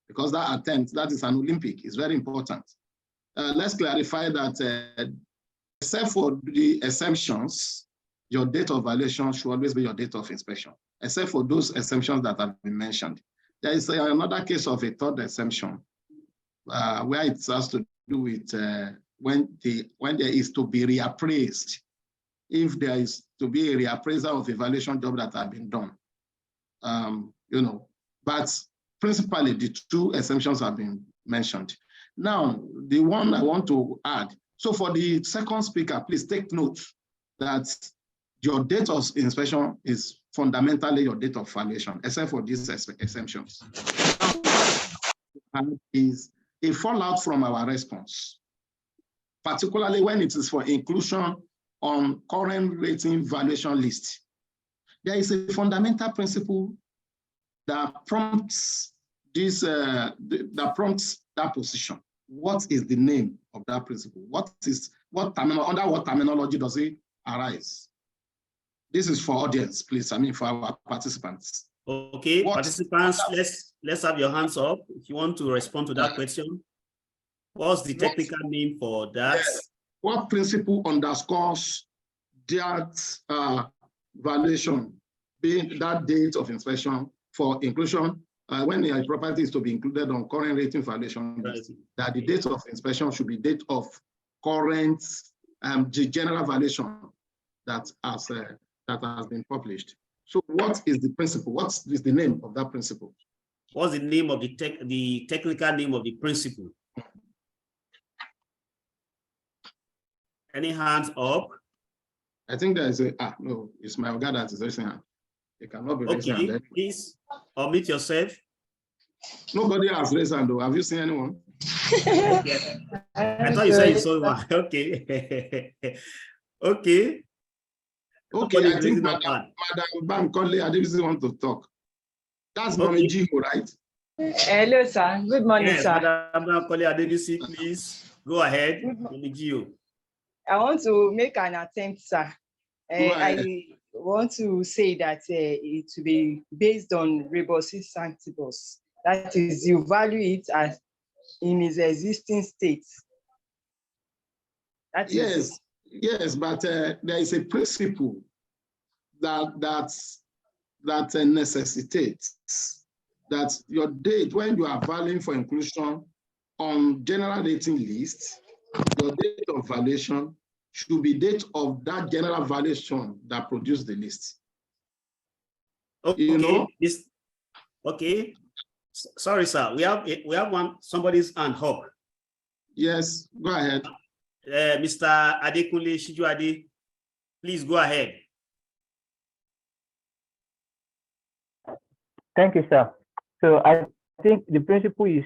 because that attempt, that is an Olympic, is very important. Let's clarify that except for the exemptions, your date of valuation should always be your date of inspection, except for those exemptions that have been mentioned. There is another case of a third exemption where it has to do with when there is to be reappraised, if there is to be a reappraisal of evaluation job that have been done, but principally the two exemptions have been mentioned. Now, the one I want to add, so for the second speaker, please take note that your date of inspection is fundamentally your date of valuation, except for these exemptions. And is a fallout from our response, particularly when it is for inclusion on current rating valuation list. There is a fundamental principle that prompts this, that prompts that position. What is the name of that principle? Under what terminology does it arise? This is for audience, please. I mean, for our participants. Okay, participants, let's have your hands up if you want to respond to that question. What's the technical name for that? What principle underscores that valuation, being that date of inspection for inclusion, when a property is to be included on current rating valuation, that the date of inspection should be date of current the general valuation that has been published. So what is the principle? What is the name of that principle? What's the name of the technical name of the principle? Any hands up? I think there is a, no, it's my guy that is raising hand. It cannot be raising hand. Okay, please unmute yourself. Nobody has raised hand though. Have you seen anyone? I thought you said you saw one. Okay. Okay. Okay, I think Madam Bankole, I didn't want to talk. That's Mommy Jiho, right? Hello, sir. Good morning, yes, sir. Madam Bankole, Adebisi, please go ahead. Mommy Jiho. I want to make an attempt, sir. I want to say that it will be based on rebus sanctibus. That is, you value it as in its existing state. That yes, yes, but there is a principle that that necessitates that your date when you are valuing for inclusion on general rating list, your date of valuation should be date of that general valuation that produced the list. Okay, you know? Okay. Sorry, sir. We have somebody's hand up. Yes, go ahead. Mr. Adekunle Shijuade, please go ahead. Thank you, sir. So I think the principle is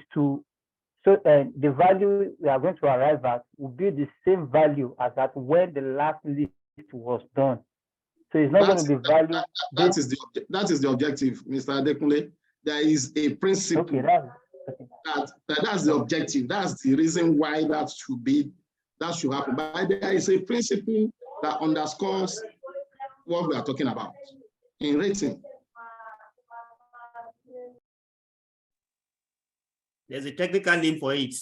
the value we are going to arrive at will be the same value as at when the last list was done. So it's not going to be value. That is the objective, Mr. Adekunle. There is a principle. Okay, that's the objective. That's the reason why that should happen. But there is a principle that underscores what we are talking about in rating. There's a technical name for it.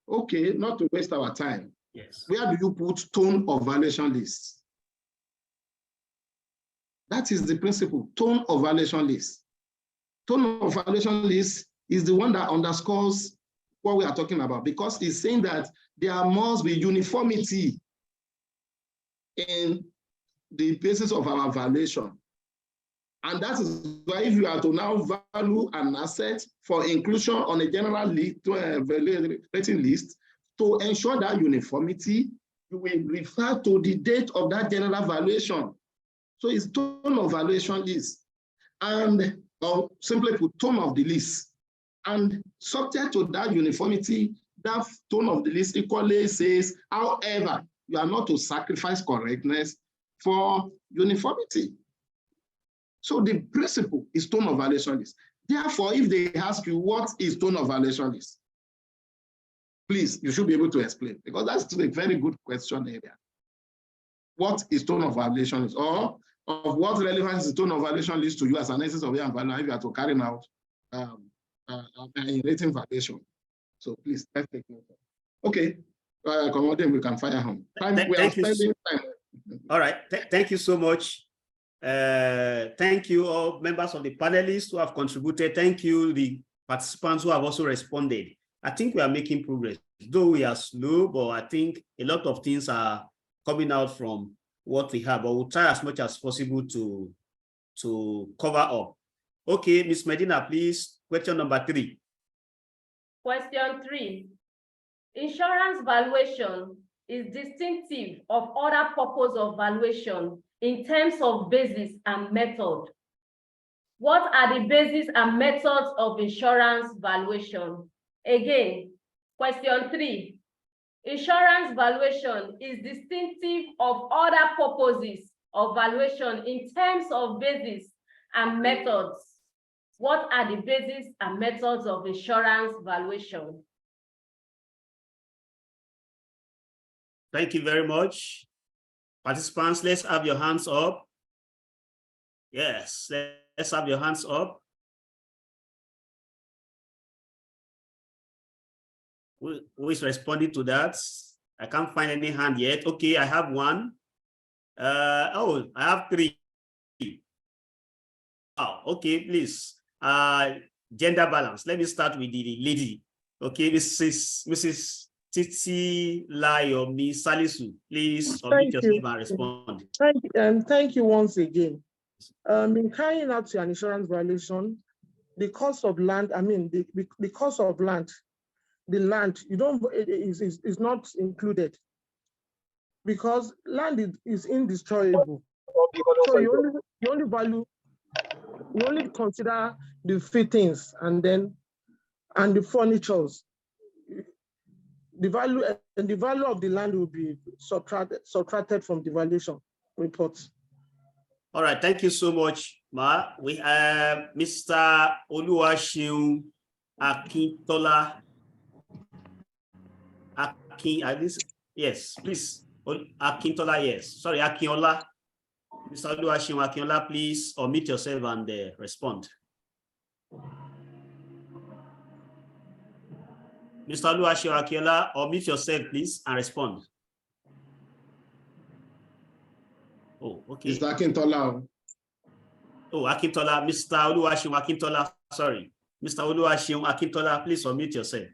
Okay, not to waste our time. Yes. Where do you put tone of valuation list? That is the principle, tone of valuation list. Tone of valuation list is the one that underscores what we are talking about, because it's saying that there must be uniformity in the basis of our valuation. And that is why if you are to now value an asset for inclusion on a general rating list, to ensure that uniformity, you will refer to the date of that general valuation. So it's tone of valuation list, and or simply put, tone of the list. And subject to that uniformity, that tone of the list equally says, however, you are not to sacrifice correctness for uniformity. So the principle is tone of valuation list. Therefore, if they ask you what is tone of valuation list, please, you should be able to explain, because that's a very good question area. What is tone of valuation list? Or of what relevance is tone of valuation list to you as an analysis of your value if you are to carry out rating valuation? So please, let's take note. Okay, we can fire home. Thank you. All right, thank you so much. Thank you all members of the panelists who have contributed. Thank you the participants who have also responded. I think we are making progress, though we are slow, but I think a lot of things are coming out from what we have, but we'll try as much as possible to cover up. Okay, Ms. Medina, please, question number 3. Question 3. Insurance valuation is distinctive of other purpose of valuation in terms of basis and method. What are the basis and methods of insurance valuation? Again, question 3. Insurance valuation is distinctive of other purposes of valuation in terms of basis and methods. What are the basis and methods of insurance valuation? Thank you very much. Participants, let's have your hands up. Yes, let's have your hands up. Who is responding to that? I can't find any hand yet. Okay, I have one. I have 3. Oh, okay, please. Gender balance. Let me start with the lady. Okay, Mrs. Titi Layomi Salisu. Please unmute yourself and respond. Thank you once again. In carrying out your insurance valuation, the cost of land, the cost of land, the land, is not included, because land is indestroyable. So you only consider the fittings and the furnitures. The value of the land will be subtracted from the valuation report. All right, thank you so much, Ma. We have Mr. Oluwaseun Akintola. Yes, please. Akintola, yes. Sorry, Akinola. Mr. Oluwaseun Akinola, please unmute yourself and respond. Mr. Oluwaseun Akinola, unmute yourself, please, and respond. Oh, okay. Mr. Akintola. Oh, Akintola, Mr. Oluwaseun Akintola, sorry. Mr. Oluwaseun Akintola, please unmute yourself.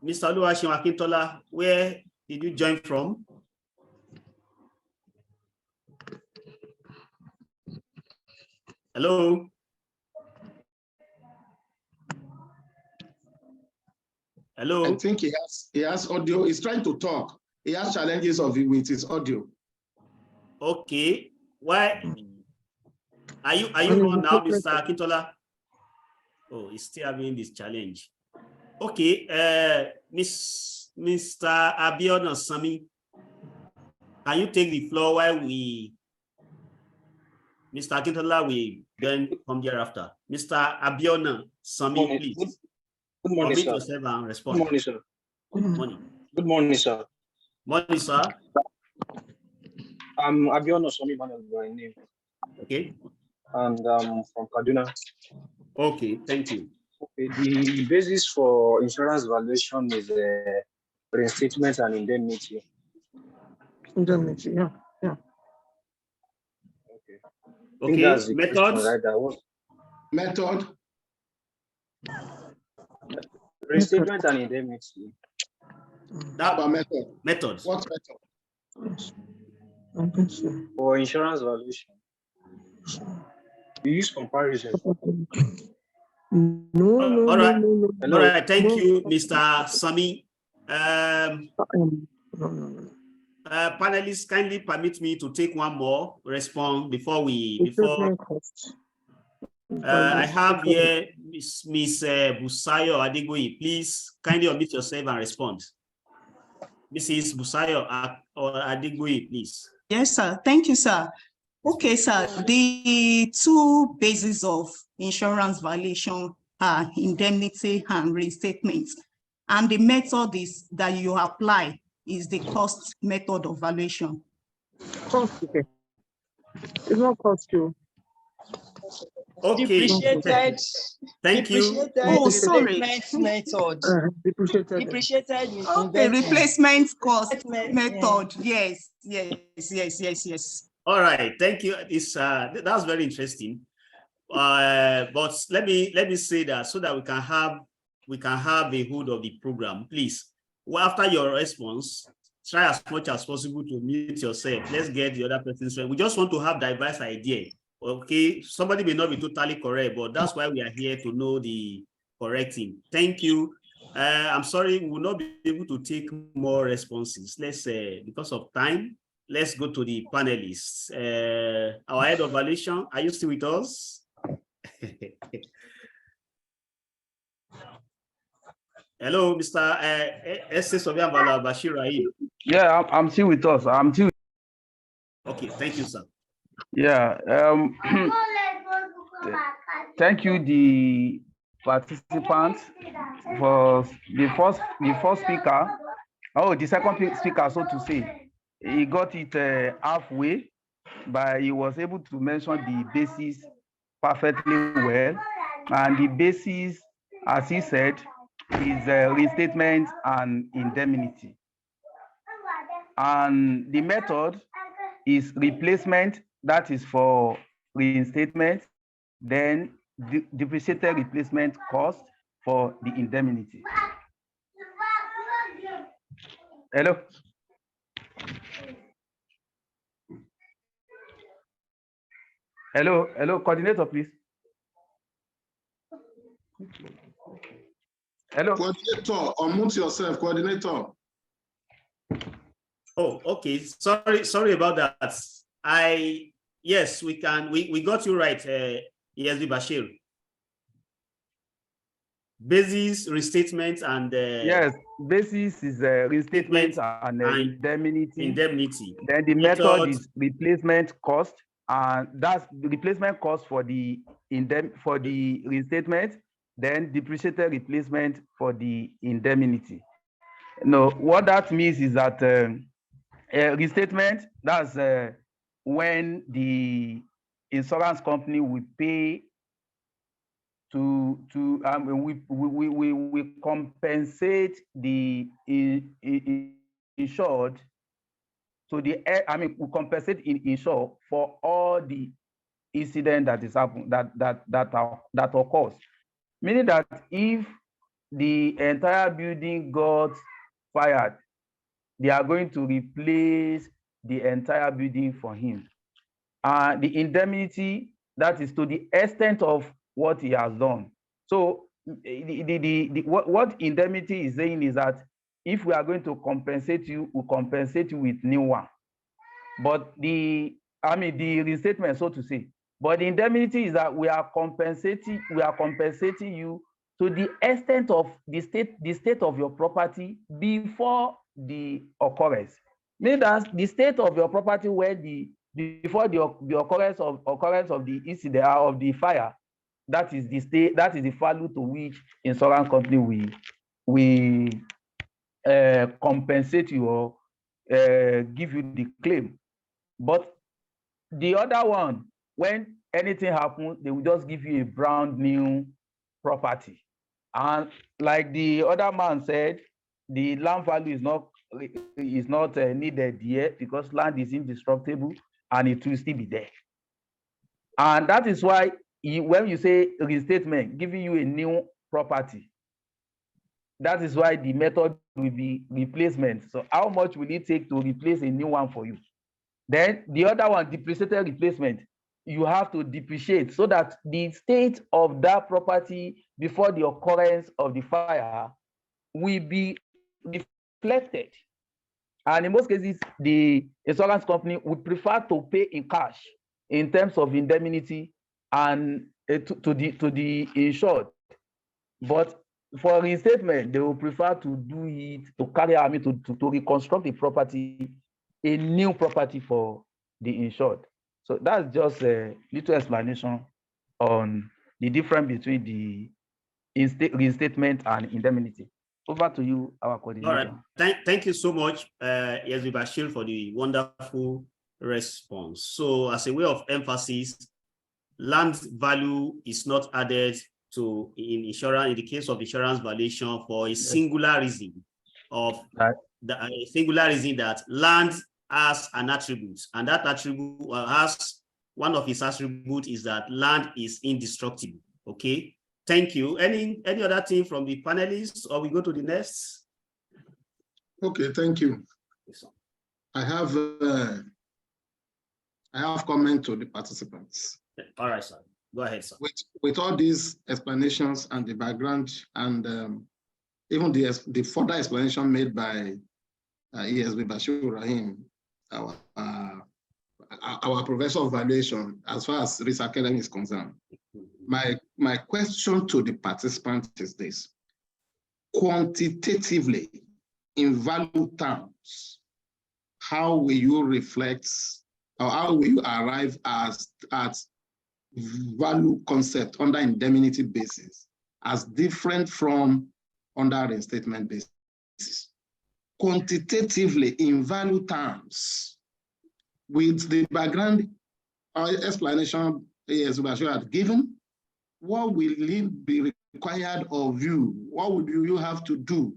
Mr. Oluwaseun Akintola, where did you join from? Hello? Hello? I think he has audio. He's trying to talk. He has challenges with his audio. Okay. Why? Are you on now, Mr. Akintola? Oh, he's still having this challenge. Okay, Mr. Abiodun Sami, can you take the floor while Mr. Akintola will then come thereafter. Mr. Abiodun Sami, please. Good morning, unmute sir. yourself and respond. Good morning, sir. Good morning. Good morning, sir. Morning, sir. I'm Abiodun Sami by name. Okay. And I'm from Kaduna. Okay, thank you. Okay, the basis for insurance valuation is reinstatement and indemnity. Indemnity, yeah. Okay. Okay, That's the methods. question, right? That was method. Reinstatement and indemnity. That about method. Methods. What method? For insurance valuation, we use comparison. No. All right. Hello. All right. Thank you, Mr. Sami. Panelists, kindly permit me to take one more response before I have here Miss Busayo Adegoyi. Please kindly unmute yourself and respond. Mrs. Busayo or Adegoyi, please. Yes, sir. Thank you, sir. Okay, sir. The two bases of insurance valuation are indemnity and reinstatement. And the method is that you apply is the cost method of valuation. Cost, okay. It's not cost you. Okay. Depreciated. Thank you. Oh, sorry. Method. Depreciated. Okay, replacement cost method. Yes. All right, thank you. That's very interesting. But let me say that so that we can have a hold of the program. Please, well, after your response, try as much as possible to mute yourself. Let's get the other person's friend. We just want to have diverse idea. Okay, somebody may not be totally correct, but that's why we are here to know the correcting. Thank you. I'm sorry, we will not be able to take more responses. Let's because of time. Let's go to the panelists. Our head of valuation, are you still with us? Hello, Mr. Bashir Rahim. Yeah, I'm still with us. Okay, thank you, sir. Yeah. Thank you, the participants, for the first speaker. Oh, the second speaker, so to say. He got it halfway, but he was able to mention the basis perfectly well. And the basis, as he said, is restatement and indemnity. And the method is replacement, that is for reinstatement, then depreciated replacement cost for the indemnity. Hello? Hello, coordinator, please. Hello. Coordinator, unmute yourself, coordinator. Oh, okay. Sorry about that. Yes, we can. We got you right, ESV Bashir. Basis, restatement, and yes, basis is restatement and indemnity. Indemnity. Then the method is replacement cost, and that's the replacement cost for the restatement. Then depreciated replacement for the indemnity. No, what that means is that restatement, that's when the insurance company will pay we compensate the insured to the, I mean, we compensate in short for all the incident that is happened, that occurs. Meaning that if the entire building got fired, they are going to replace the entire building for him. The indemnity, that is to the extent of what he has done. So what indemnity is saying is that if we are going to compensate you, we compensate you with new one. But the restatement, so to say. But the indemnity is that we are compensating you to the extent of the state of your property before the occurrence. Meaning that the state of your property before the occurrence of the incident of the fire, that is the state, that is the value to which insurance company we compensate you or give you the claim. But the other one, when anything happens, they will just give you a brand new property. And like the other man said, the land value is not needed here because land is indestructible and it will still be there. And that is why when you say restatement, giving you a new property, that is why the method will be replacement. So how much will it take to replace a new one for you? Then the other one, depreciated replacement, you have to depreciate so that the state of that property before the occurrence of the fire will be reflected. And in most cases, the insurance company would prefer to pay in cash in terms of indemnity and to the insured. But for reinstatement, they will prefer to do it, to carry out, to reconstruct the property, a new property for the insured. So that's just a little explanation on the difference between the reinstatement and indemnity. Over to you, our coordinator. All right, thank you so much, Yezri Bashir, for the wonderful response. So as a way of emphasis, land value is not added to in insurance, in the case of insurance valuation, for a singular reason of a singular reason that land has an attribute, and that attribute has one of its attributes is that land is indestructible. Okay, thank you. Any other thing from the panelists, or we go to the next? Okay, thank you. I have comment to the participants. All right, sir. Go ahead, sir. With all these explanations and the background and even the further explanation made by ESV Bashir Rahim, our professor of valuation, as far as Risk Academy is concerned, my question to the participants is this: quantitatively, in value terms, how will you reflect, or how will you arrive at value concept under indemnity basis as different from under reinstatement basis? Quantitatively, in value terms, with the background explanation Subhashio had given, what will it be required of you? What would you have to do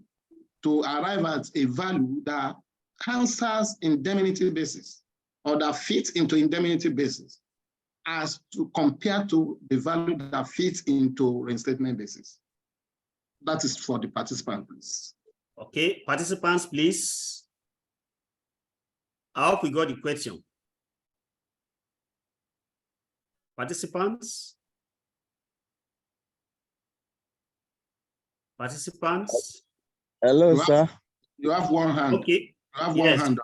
to arrive at a value that answers indemnity basis or that fits into indemnity basis as to compare to the value that fits into reinstatement basis? That is for the participants. Okay, participants, please. I hope we got the question. Participants? Participants? Hello, sir. You have one hand. Okay. You have one hand.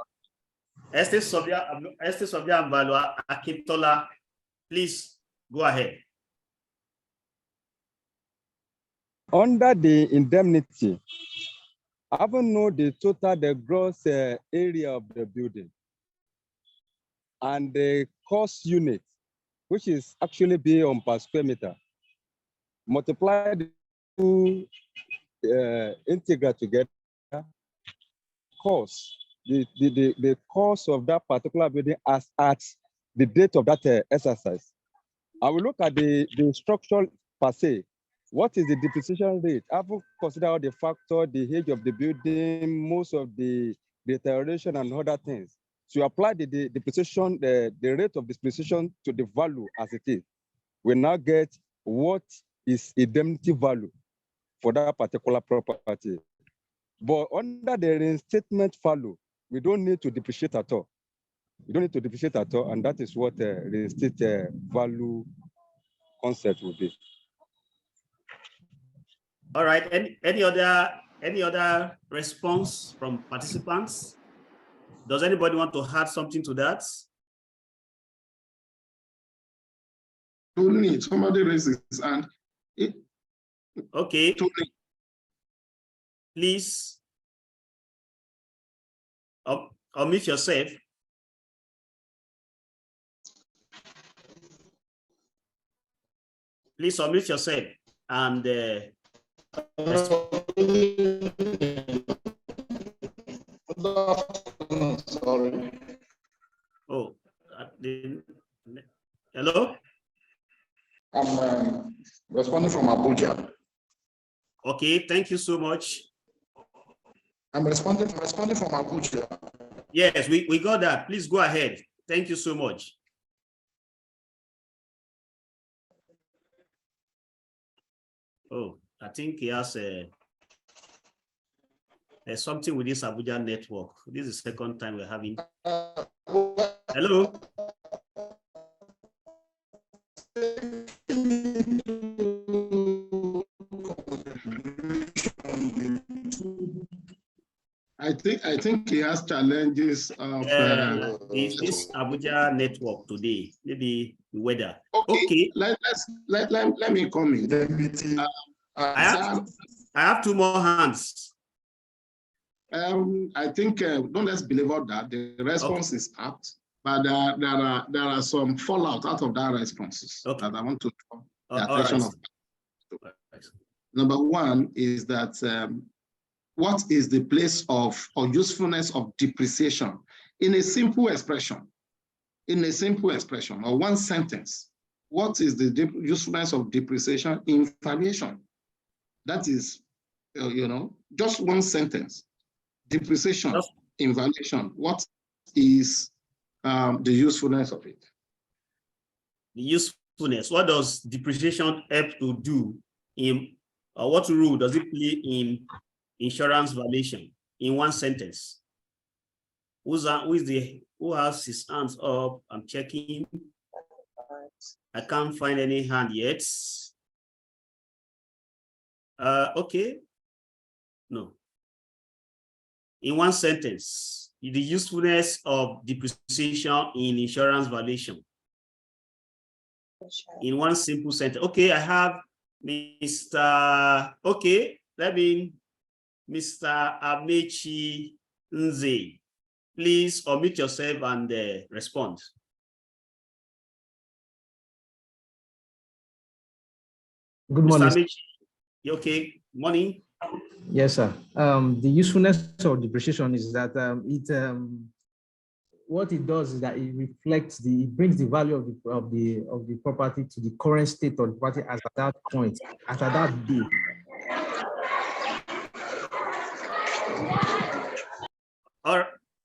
Esther Sofia Mbalwa Akintola, please go ahead. Under the indemnity, I haven't know the gross area of the building and the cost unit, which is actually be on per square meter. Multiply the two integrate together, cost, the cost of that particular building as at the date of that exercise. I will look at the structure per se. What is the depreciation rate? I will consider all the factor, the age of the building, most of the deterioration and other things. So you apply the depreciation, the rate of depreciation to the value as it is. We now get what is indemnity value for that particular property. But under the reinstatement value, we don't need to depreciate at all. We don't need to depreciate at all, and that is what the reinstate value concept will be. All right. Any other response from participants? Does anybody want to add something to that? Tony, somebody raises his hand. Okay. Tony. Please unmute yourself. Please unmute yourself and sorry. Oh, hello? I'm responding from Abuja. Okay, thank you so much. I'm responding from Abuja. Yes, we got that. Please go ahead. Thank you so much. Oh, I think he has something with this Abuja network. This is the second time we're having. Hello? I think he has challenges of this Abuja network today, maybe the weather. Okay. Let me come in. I have two more hands. I think don't let's believe all that. The response is apt, but there are some fallout out of that responses that I want to draw the attention of. Number one is that what is the place of or usefulness of depreciation in a simple expression? In a simple expression or one sentence, what is the usefulness of depreciation in valuation? That is, just one sentence. Depreciation in valuation. What is the usefulness of it? The usefulness. What does depreciation help to do in, or what role does it play in insurance valuation? In one sentence. Who has his hands up? I'm checking. I can't find any hand yet. Okay. No. In one sentence, the usefulness of depreciation in insurance valuation. In one simple sentence. Okay, I have Mr. Okay, Mr. Amechi Nze. Please unmute yourself and respond. Good morning. Mr. Amechi, you okay? Morning. Yes, sir. The usefulness of depreciation is that what it does is that it reflects it brings the value of the property to the current state of the property as at that point, after that day.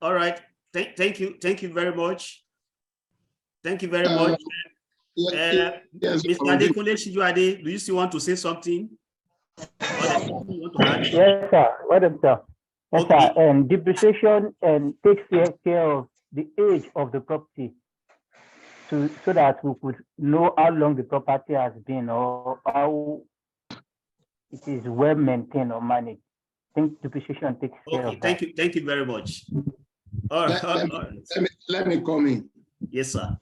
All right. Thank you very much. Thank you very much. Yes, Mr. Adekunle, do you still want to say something? Yes, sir. Welcome, sir. Yes, Okay. sir. Depreciation takes care of the age of the property, so that we could know how long the property has been or how it is well maintained or managed. I think depreciation takes care of that. Thank you very much. All right. Let me come in. Yes, sir.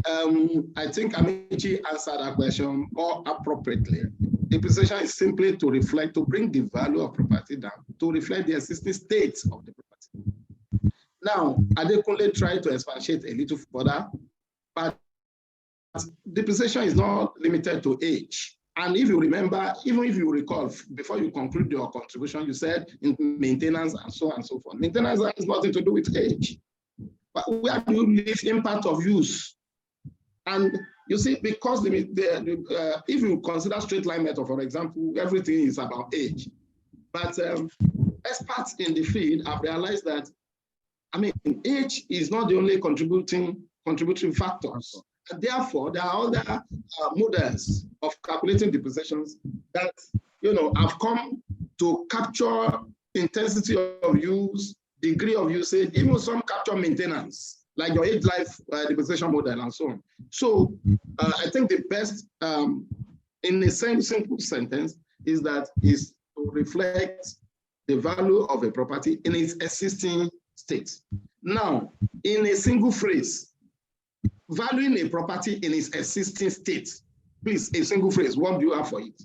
I think Amici answered that question more appropriately. Depreciation is simply to bring the value of property down, to reflect the existing state of the property. Now, Adekunle tried to expatiate a little further, but depreciation is not limited to age. And if you remember, even if you recall, before you conclude your contribution, you said in maintenance and so on and so forth. Maintenance has nothing to do with age. But where do you live impact of use? And you see, because if you consider straight line method, for example, everything is about age. But experts in the field have realized that I mean, age is not the only contributing factors. And therefore, there are other models of calculating depreciations that, you know, have come to capture intensity of use, degree of usage, even some capture maintenance, like your age life depreciation model and so on. So I think the best, in the same simple sentence, is to reflect the value of a property in its existing state. Now, in a single phrase, valuing a property in its existing state, please, a single phrase, what do you have for it?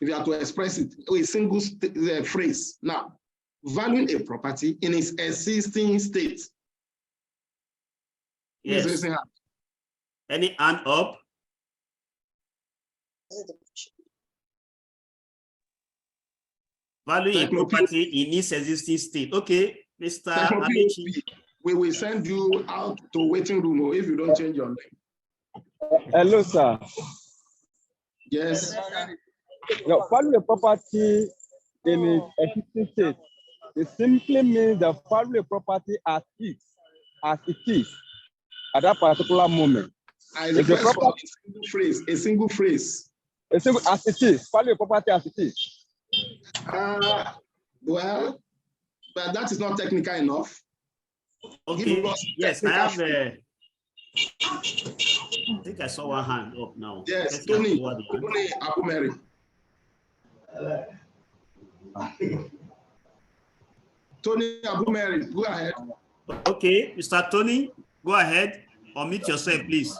If you have to express it, a single phrase. Now, valuing a property in its existing state. Yes. Any hand up? Valuing a property in its existing state. Okay, Mr. Amici. We will send you out to waiting room if you don't change your name. Hello, sir. Yes. Your value a property in its existing state. It simply means the value a property as it is at that particular moment. I request for a single phrase. A single phrase. A single as it is. Value a property as it is. Well, but that is not technical enough. Okay. Yes, I have. I think I saw one hand up now. Yes, Tony Akumeri. Tony Akumeri, go ahead. Okay, Mr. Tony, go ahead. Unmute yourself, please.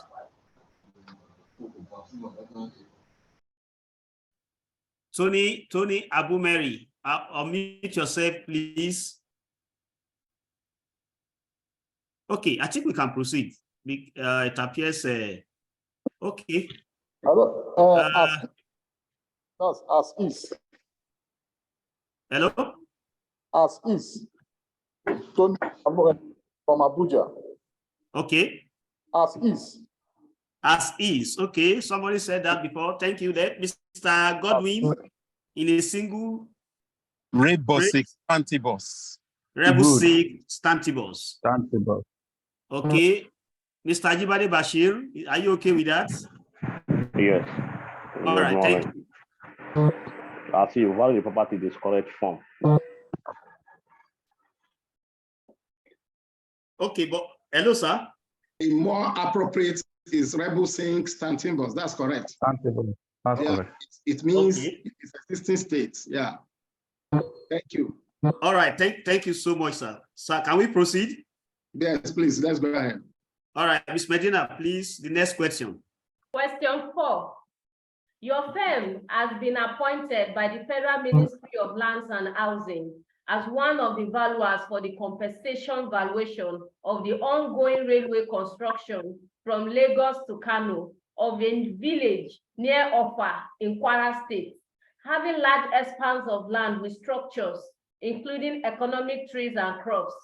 Tony Abumeri, unmute yourself, please. Okay, I think we can proceed. It appears, okay. As is. Hello? As is. Tony from Abuja. Okay. As is. As is. Okay, somebody said that before. Thank you. There, Mr. Godwin, in a single. Rebus stantibus. Rebus stantibus. Stantibus. Okay. Mr. Ajibade Bashir, are you okay with that? Yes. All right, thank you. As you value the property in its correct form. Okay, but hello, sir. A more appropriate is rebusing stantibus. That's correct. Stantibus. That's correct. It means it's existing state. Yeah. Thank you. All right. Thank you so much, sir. Sir, can we proceed? Yes, please. Let's go ahead. All right, Ms. Medina, please, the next question. Question 4. Your firm has been appointed by the Federal Ministry of Lands and Housing as one of the valuers for the compensation valuation of the ongoing railway construction from Lagos to Kano of a village near Offa in Kwara State, having large expanse of land with structures, including economic trees and crops.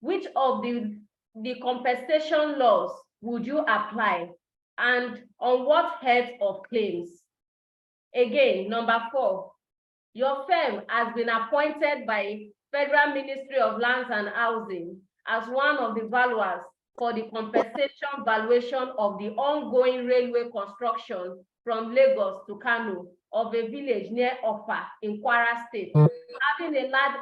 Which of the compensation laws would you apply, and on what heads of claims? Again, number 4, your firm has been appointed by Federal Ministry of Lands and Housing as one of the valuers for the compensation valuation of the ongoing railway construction from Lagos to Kano of a village near Offa in Kwara State, having a large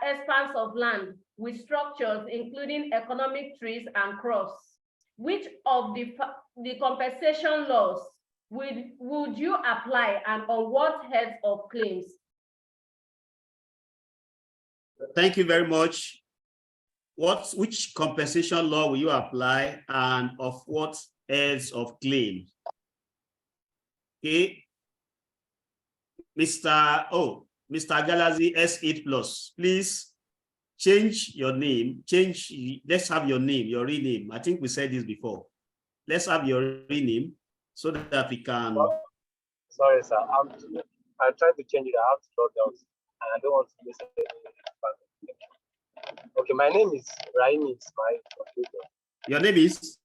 expanse of land with structures, including economic trees and crops. Which of the compensation laws would you apply, and on what heads of claims? Thank you very much. Which compensation law will you apply, and of what heads of claim? Okay. Mr. Galazi S8+, please change your name. Let's have your name, your real name. I think we said this before. Let's have your real name so that we can. Sorry, sir. I tried to change it. I have to log out, and I don't want to listen to it. Okay, my name is Raimi Ismail. Your name is?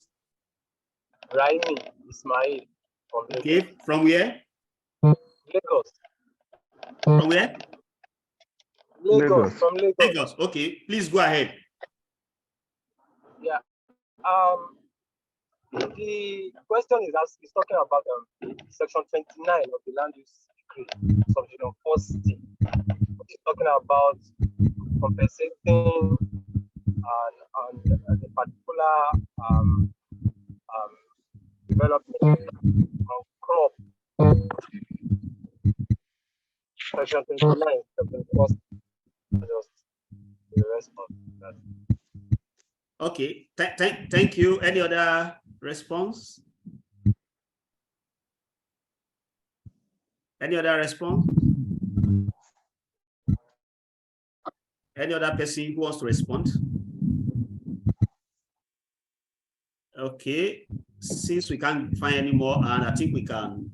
Raimi Ismail. Okay, from where? Lagos. From where? Lagos, from Lagos. Lagos. Okay, please go ahead. Yeah. The question is talking about section 29 of the land use decree, subsection 4C. It's talking about compensating on a particular development of crop. Section 29, section 4C. Just the response to that. Okay, thank you. Any other response? Any other response? Any other person who wants to respond? Okay, since we can't find any more, and I think we can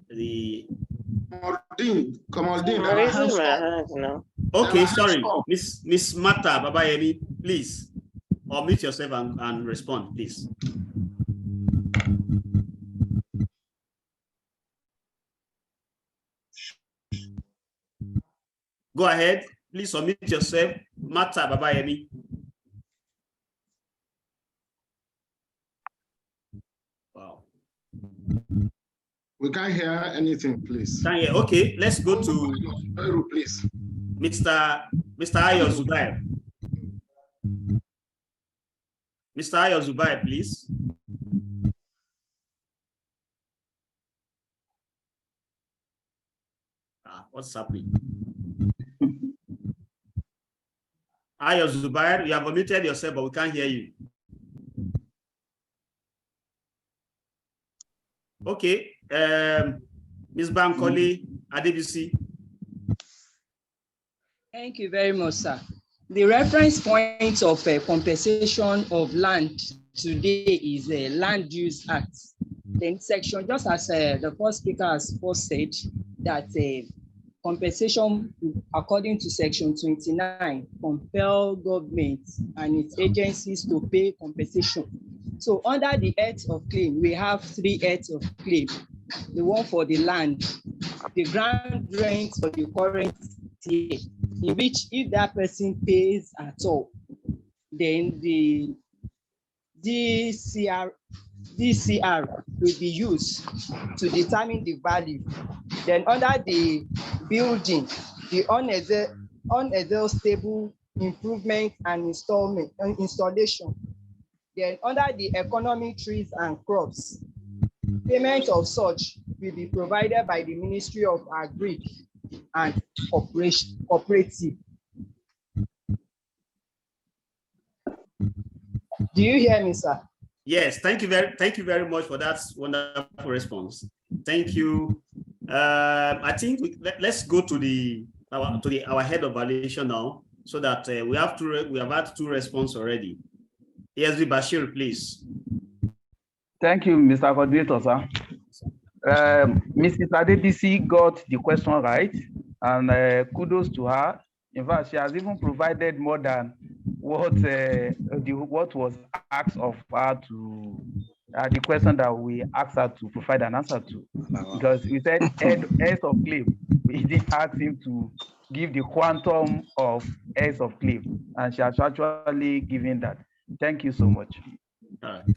Okay, sorry, Miss Mata Babayemi, please unmute yourself and respond, please. Go ahead, please unmute yourself, Mata Babayemi. Wow. We can't hear anything, please. Can't hear. Okay, let's go to please. Mr. Ayo Zubair. Mr. Ayo Zubair, please. What's happening? Ayo Zubair, you have unmuted yourself, but we can't hear you. Okay, Ms. Bankole Adebisi. Thank you very much, sir. The reference point of compensation of land today is the Land Use Act. Then section, just as the first speaker has first said, that compensation according to section 29 compel government and its agencies to pay compensation. So under the heads of claim, we have 3 heads of claim. The one for the land, the ground rent for the current year, in which if that person pays at all, then the DCR will be used to determine the value. Then under the building, the unexhaustible improvement and installation. Then under the economic trees and crops, payment of such will be provided by the Ministry of Agri and Cooperative. Do you hear me, sir? Yes, thank you very much for that wonderful response. Thank you. I think let's go to our head of valuation now, so that we have had 2 responses already. ESV Bashir, please. Thank you, Mr. Coordinator, sir. Mrs. Adebisi got the question right, and kudos to her. In fact, she has even provided more than what was asked of her to the question that we asked her to provide an answer to. Because we said heads of claim, we didn't ask him to give the quantum of heads of claim, and she has actually given that. Thank you so much.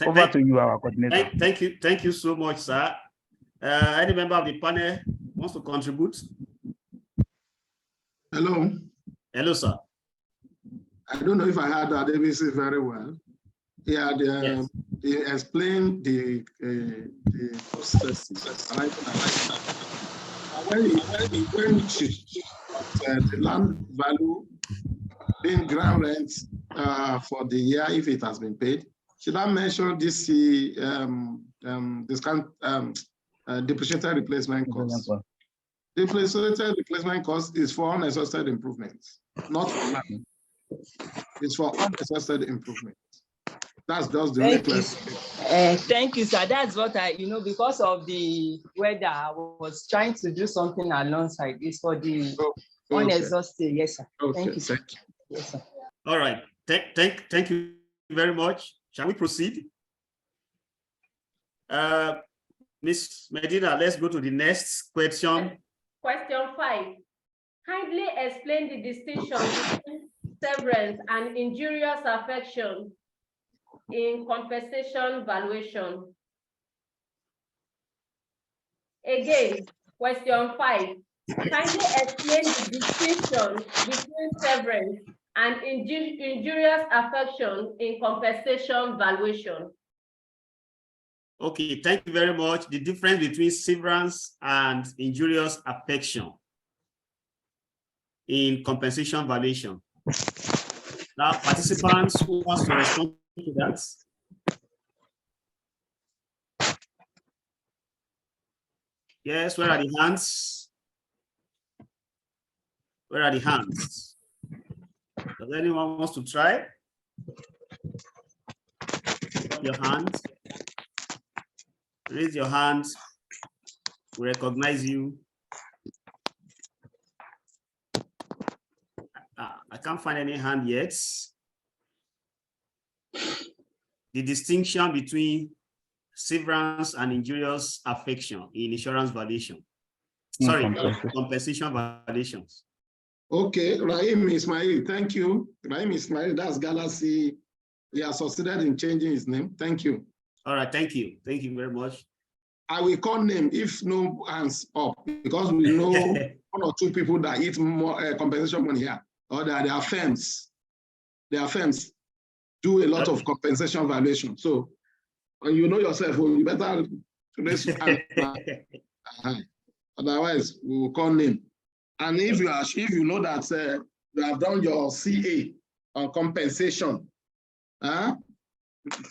Over to you, our coordinator. Thank you so much, sir. Any member of the panel wants to contribute? Hello. Hello, sir. I don't know if I heard Adebisi very well. He had he explained the process. When the land value being ground rent for the year, if it has been paid, should I mention this depreciated replacement cost? Depreciated replacement cost is for unexhausted improvements, not for land. It's for unexhausted improvements. That's just the thank you, sir. That's what because of the weather, I was trying to do something alongside this for the unexhausted. Yes, sir. Okay. Thank you, sir. Yes, sir. All right. Thank you very much. Shall we proceed? Ms. Medina, let's go to the next question. Question 5. Kindly explain the distinction between severance and injurious affection in compensation valuation. Again, question 5. Kindly explain the distinction between severance and injurious affection in compensation valuation. Okay, thank you very much. The difference between severance and injurious affection in compensation valuation. Now, participants who wants to respond to that? Yes, where are the hands? Where are the hands? Does anyone wants to try? Put up your hand. Raise your hand. We recognize you. I can't find any hand yet. The distinction between severance and injurious affection in insurance valuation. Sorry, compensation valuations. Okay, Rahim Ismail, thank you. Rahim Ismail, that's Galaxy. He has succeeded in changing his name. Thank you. All right, thank you. Thank you very much. I will call name if no hands up, because we know one or two people that eat more compensation money here, or that their firms do a lot of compensation valuation. So when you know yourself, well, you better raise your hand. Otherwise, we will call name. And if you know that you have done your CA on compensation,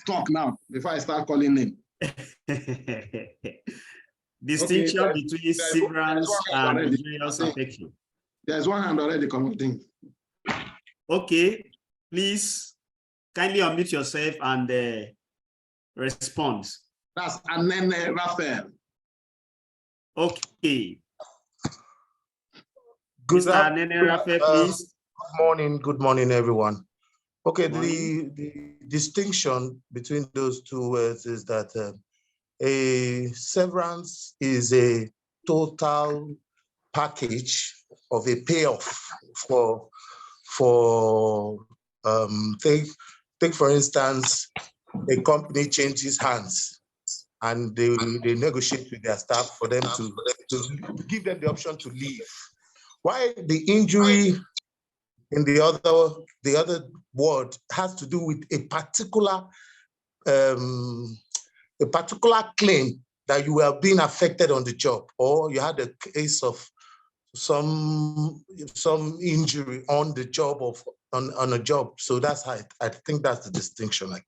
talk now before I start calling name. Distinction between severance and injurious affection. There's one hand already coming. Okay, please kindly unmute yourself and respond. That's Anene Raphael. Okay. Good Mr. Anene Raphael, please. Good morning, everyone. Okay, the distinction between those two words is that a severance is a total package of a payoff take for instance, a company changes hands and they negotiate with their staff for them to give them the option to leave. Why the injury in the other word has to do with a particular claim that you were being affected on the job, or you had a case of some injury on the job on a job. So that's how I think that's the distinction. Like,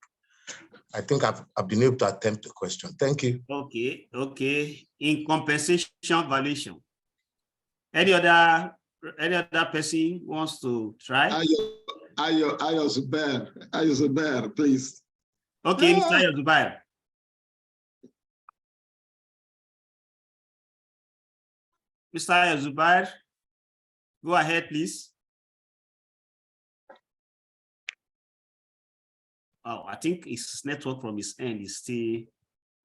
I think I've been able to attempt the question. Thank you. Okay. In compensation valuation. Any other person wants to try? Ayo Zubair, please. Okay, Mr. Ayo Zubair. Mr. Ayo Zubair, go ahead, please. Oh, I think his network from his end is still...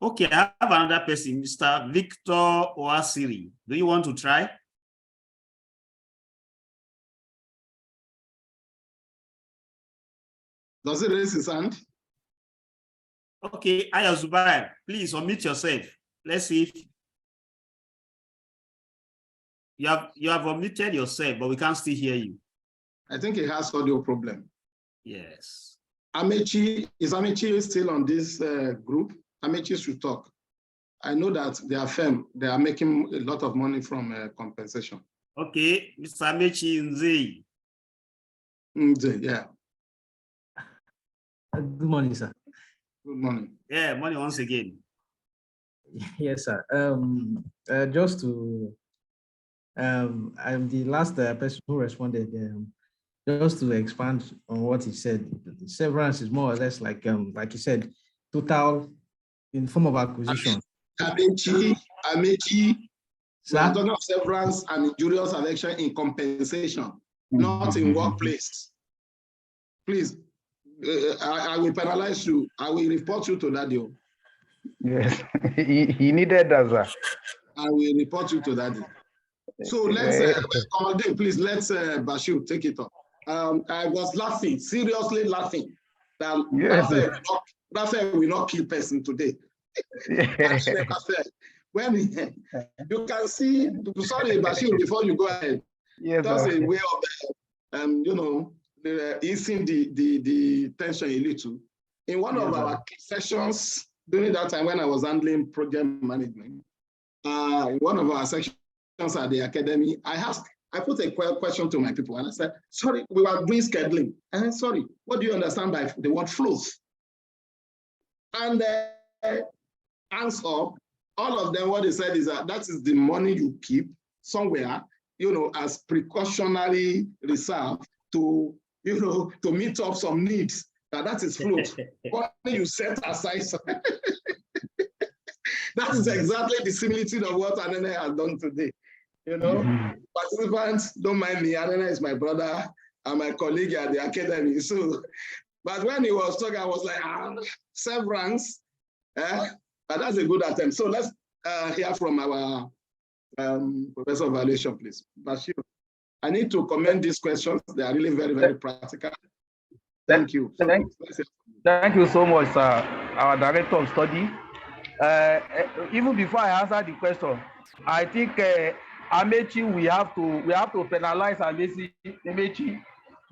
Okay, I have another person, Mr. Victor Oasiri. Do you want to try? Does it raise his hand? Okay, Ayo Zubair, please unmute yourself. Let's see if you have unmuted yourself, but we can't still hear you. I think he has audio problem. Yes. Is Amechi still on this group? Amechi should talk. I know that their firm, they are making a lot of money from compensation. Okay, Mr. Amechi Nzi. Nzi, yeah. Good morning, sir. Good morning. Yeah, morning once again. Yes, sir. Just to, I'm the last person who responded. Just to expand on what he said, severance is more or less like he said, total in form of acquisition. Amechi, we are talking of severance and injurious affection in compensation, not in workplace. Please, I will penalize you. I will report you to Daddy. Yes, he needed that, sir. I will report you to Daddy. So let's, please, let's Bashir take it on. I was laughing, seriously laughing. That will not kill person today. When you can see, sorry, Bashir, before you go ahead, that's a way of, you know, easing the tension a little. In one of our sessions, during that time when I was handling project management, in one of our sections at the academy, I put a question to my people and I said, sorry, we were doing scheduling. And I said, sorry, what do you understand by the word flows? And hands up, all of them, what they said is that is the money you keep somewhere, you know, as precautionary reserve to, you know, to meet up some needs. That is float. What you set aside. That is exactly the similitude of what Anene has done today. You know, participants, don't mind me, Anene is my brother and my colleague at the academy. So, but when he was talking, I was like, Severance, but that's a good attempt. So let's hear from our Professor of Valuation, please. Bashir, I need to commend these questions. They are really very, very practical. Thank you. Thank you so much, sir, our Director of Study. Even before I answer the question, I think Amechi, we have to penalize Amechi.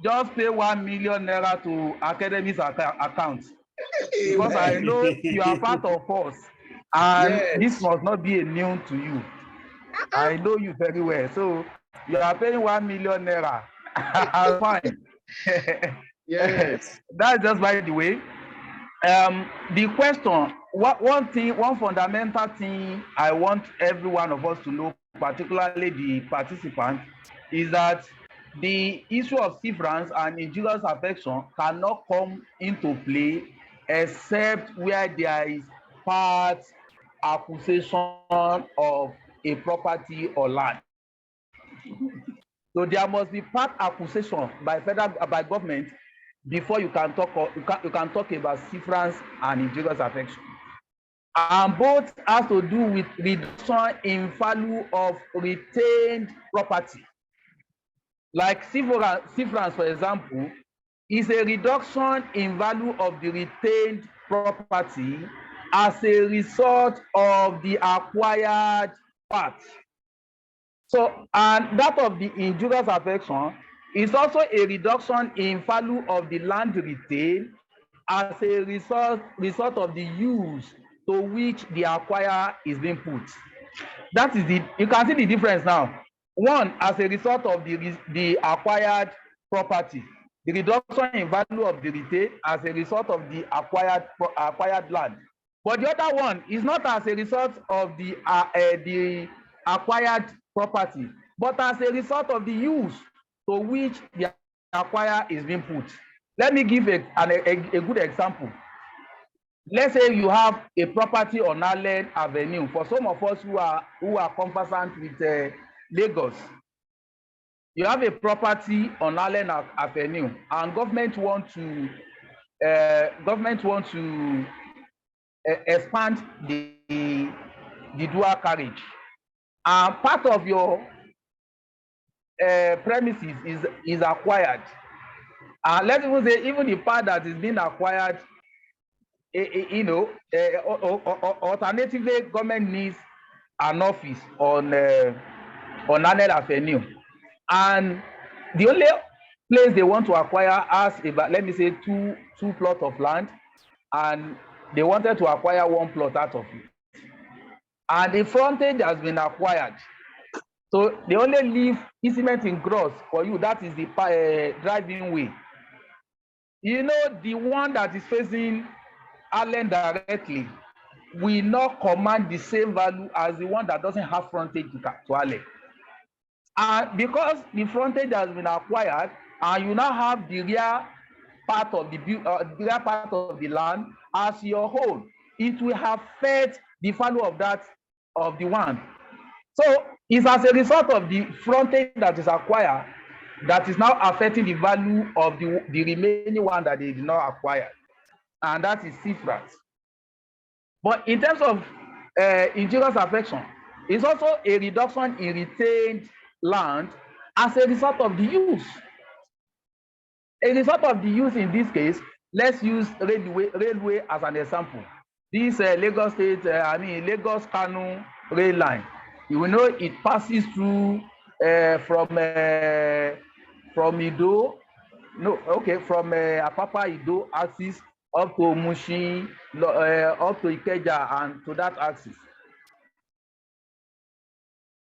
Just pay 1 million naira to academics account. Because I know you are part of us, and this must not be a new to you. I know you very well. So you are paying 1 million naira. Fine. Yes. That's just by the way. The question, one fundamental thing I want every one of us to know, particularly the participants, is that the issue of severance and injurious affection cannot come into play except where there is part acquisition of a property or land. So there must be part acquisition by government before you can talk about severance and injurious affection. And both has to do with reduction in value of retained property. Like severance, for example, is a reduction in value of the retained property as a result of the acquired part. So, and that of the injurious affection is also a reduction in value of the land retained as a result of the use to which the acquirer is being put. That is you can see the difference now. One, as a result of the acquired property, the reduction in value of the retained as a result of the acquired land. But the other one is not as a result of the acquired property, but as a result of the use to which the acquirer is being put. Let me give a good example. Let's say you have a property on Allen Avenue. For some of us who are conversant with Lagos, you have a property on Allen Avenue, and government want to expand the dual carriage. And part of your premises is acquired. And let's even say even the part that is being acquired, you know, alternatively, government needs an office on Allen Avenue, and the only place they want to acquire has about, let me say, two plots of land, and they wanted to acquire one plot out of it, and the frontage has been acquired. So they only leave easement in gross for you. That is the driving way. You know, the one that is facing Allen directly will not command the same value as the one that doesn't have frontage to Allen. And because the frontage has been acquired, and you now have the rear part of the land as your home, it will affect the value of the one. So it's as a result of the frontage that is acquired that is now affecting the value of the remaining one that they did not acquire, and that is severance. But in terms of injurious affection, It's also a reduction in retained land as a result of the use. A result of the use in this case, let's use railway as an example. This Lagos State, Lagos Kano rail line. You will know it passes through from Ido, from Apapa Ido axis up to Mushin, up to Ikeja, and to that axis.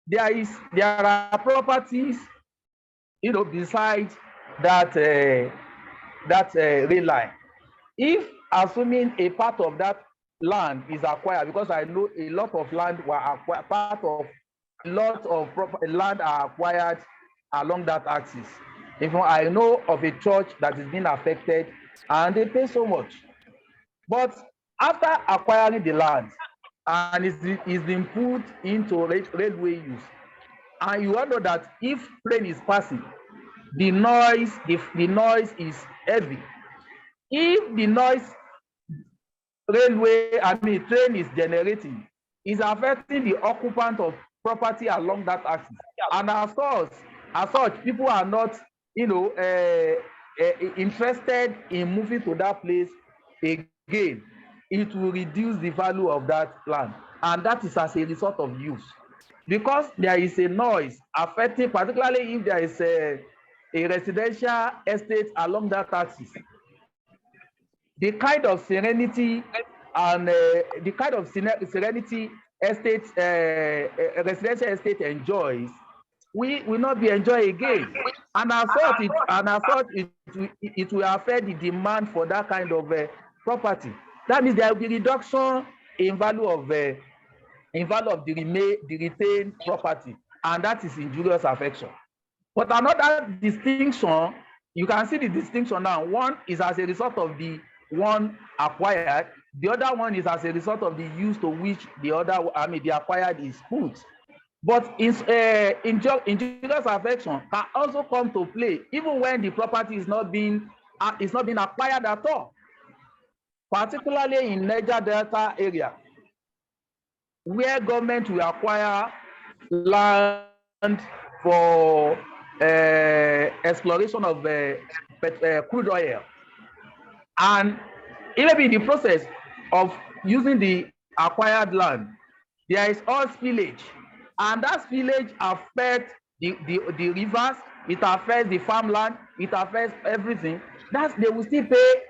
There are properties, besides that rail line. If assuming a part of that land is acquired, because I know a lot of land were acquired, land are acquired along that axis. If I know of a church that is being affected and they pay so much, but after acquiring the land and it's been put into railway use, and you all know that if train is passing, the noise is heavy. If the noise train is generating, is affecting the occupant of property along that axis, and as such, people are not, interested in moving to that place again. It will reduce the value of that land, and that is as a result of use, because there is a noise affecting, particularly if there is a residential estate along that axis. The kind of serenity and the kind of serenity estate, residential estate enjoys, we will not be enjoying again, and as such, it will affect the demand for that kind of property. That means there will be reduction in value of the retained property, and that is injurious affection. But another distinction, you can see the distinction now. One is as a result of the one acquired. The other one is as a result of the use to which the acquired is put. But injurious affection can also come to play even when the property is not being acquired at all, particularly in Niger Delta area, where government will acquire land for exploration of crude oil, and even in the process of using the acquired land, there is oil spillage, and that spillage affects the rivers, it affects the farmland, it affects everything. They will still pay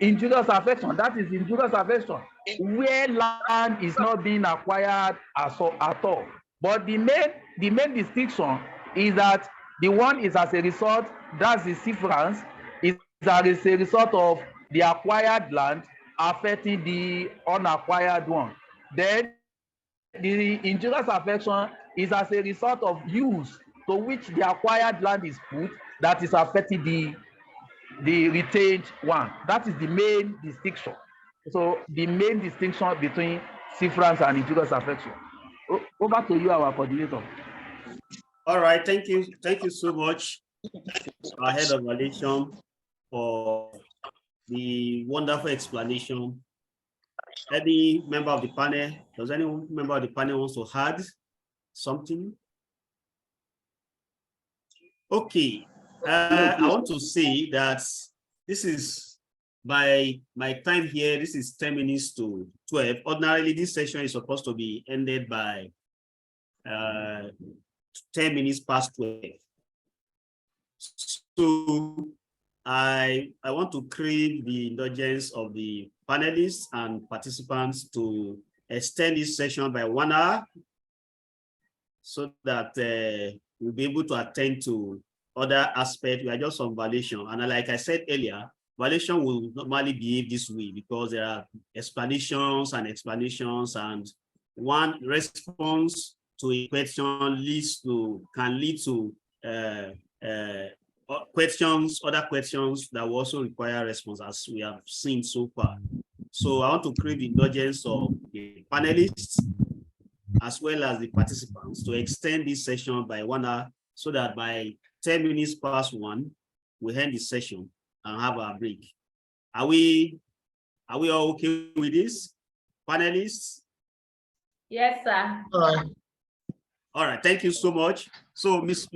injurious affection. That is injurious affection where land is not being acquired at all. But the main distinction is that the one is as a result, that's the severance, is as a result of the acquired land affecting the unacquired one. Then the injurious affection is as a result of use to which the acquired land is put, that is affecting the retained one. That is the main distinction. So the main distinction between severance and injurious affection. Over to you, our coordinator. All right, thank you so much, our head of valuation, for the wonderful explanation. Any member of the panel, does any member of the panel wants to add something? Okay, I want to say that this is by my time here, this is 10 minutes to 12. Ordinarily, this session is supposed to be ended by 10 minutes past 12. So I want to crave the indulgence of the panelists and participants to extend this session by 1 hour so that we'll be able to attend to other aspects. We are just on valuation. And like I said earlier, valuation will normally behave this way because there are explanations, and one response to a question can lead to other questions that will also require response, as we have seen so far. So I want to crave the indulgence of the panelists as well as the participants to extend this session by 1 hour so that by 10 minutes past 1, we end the session and have our break. Are we all okay with this, panelists? Yes, sir. All right. All right, thank you so much. So, Miss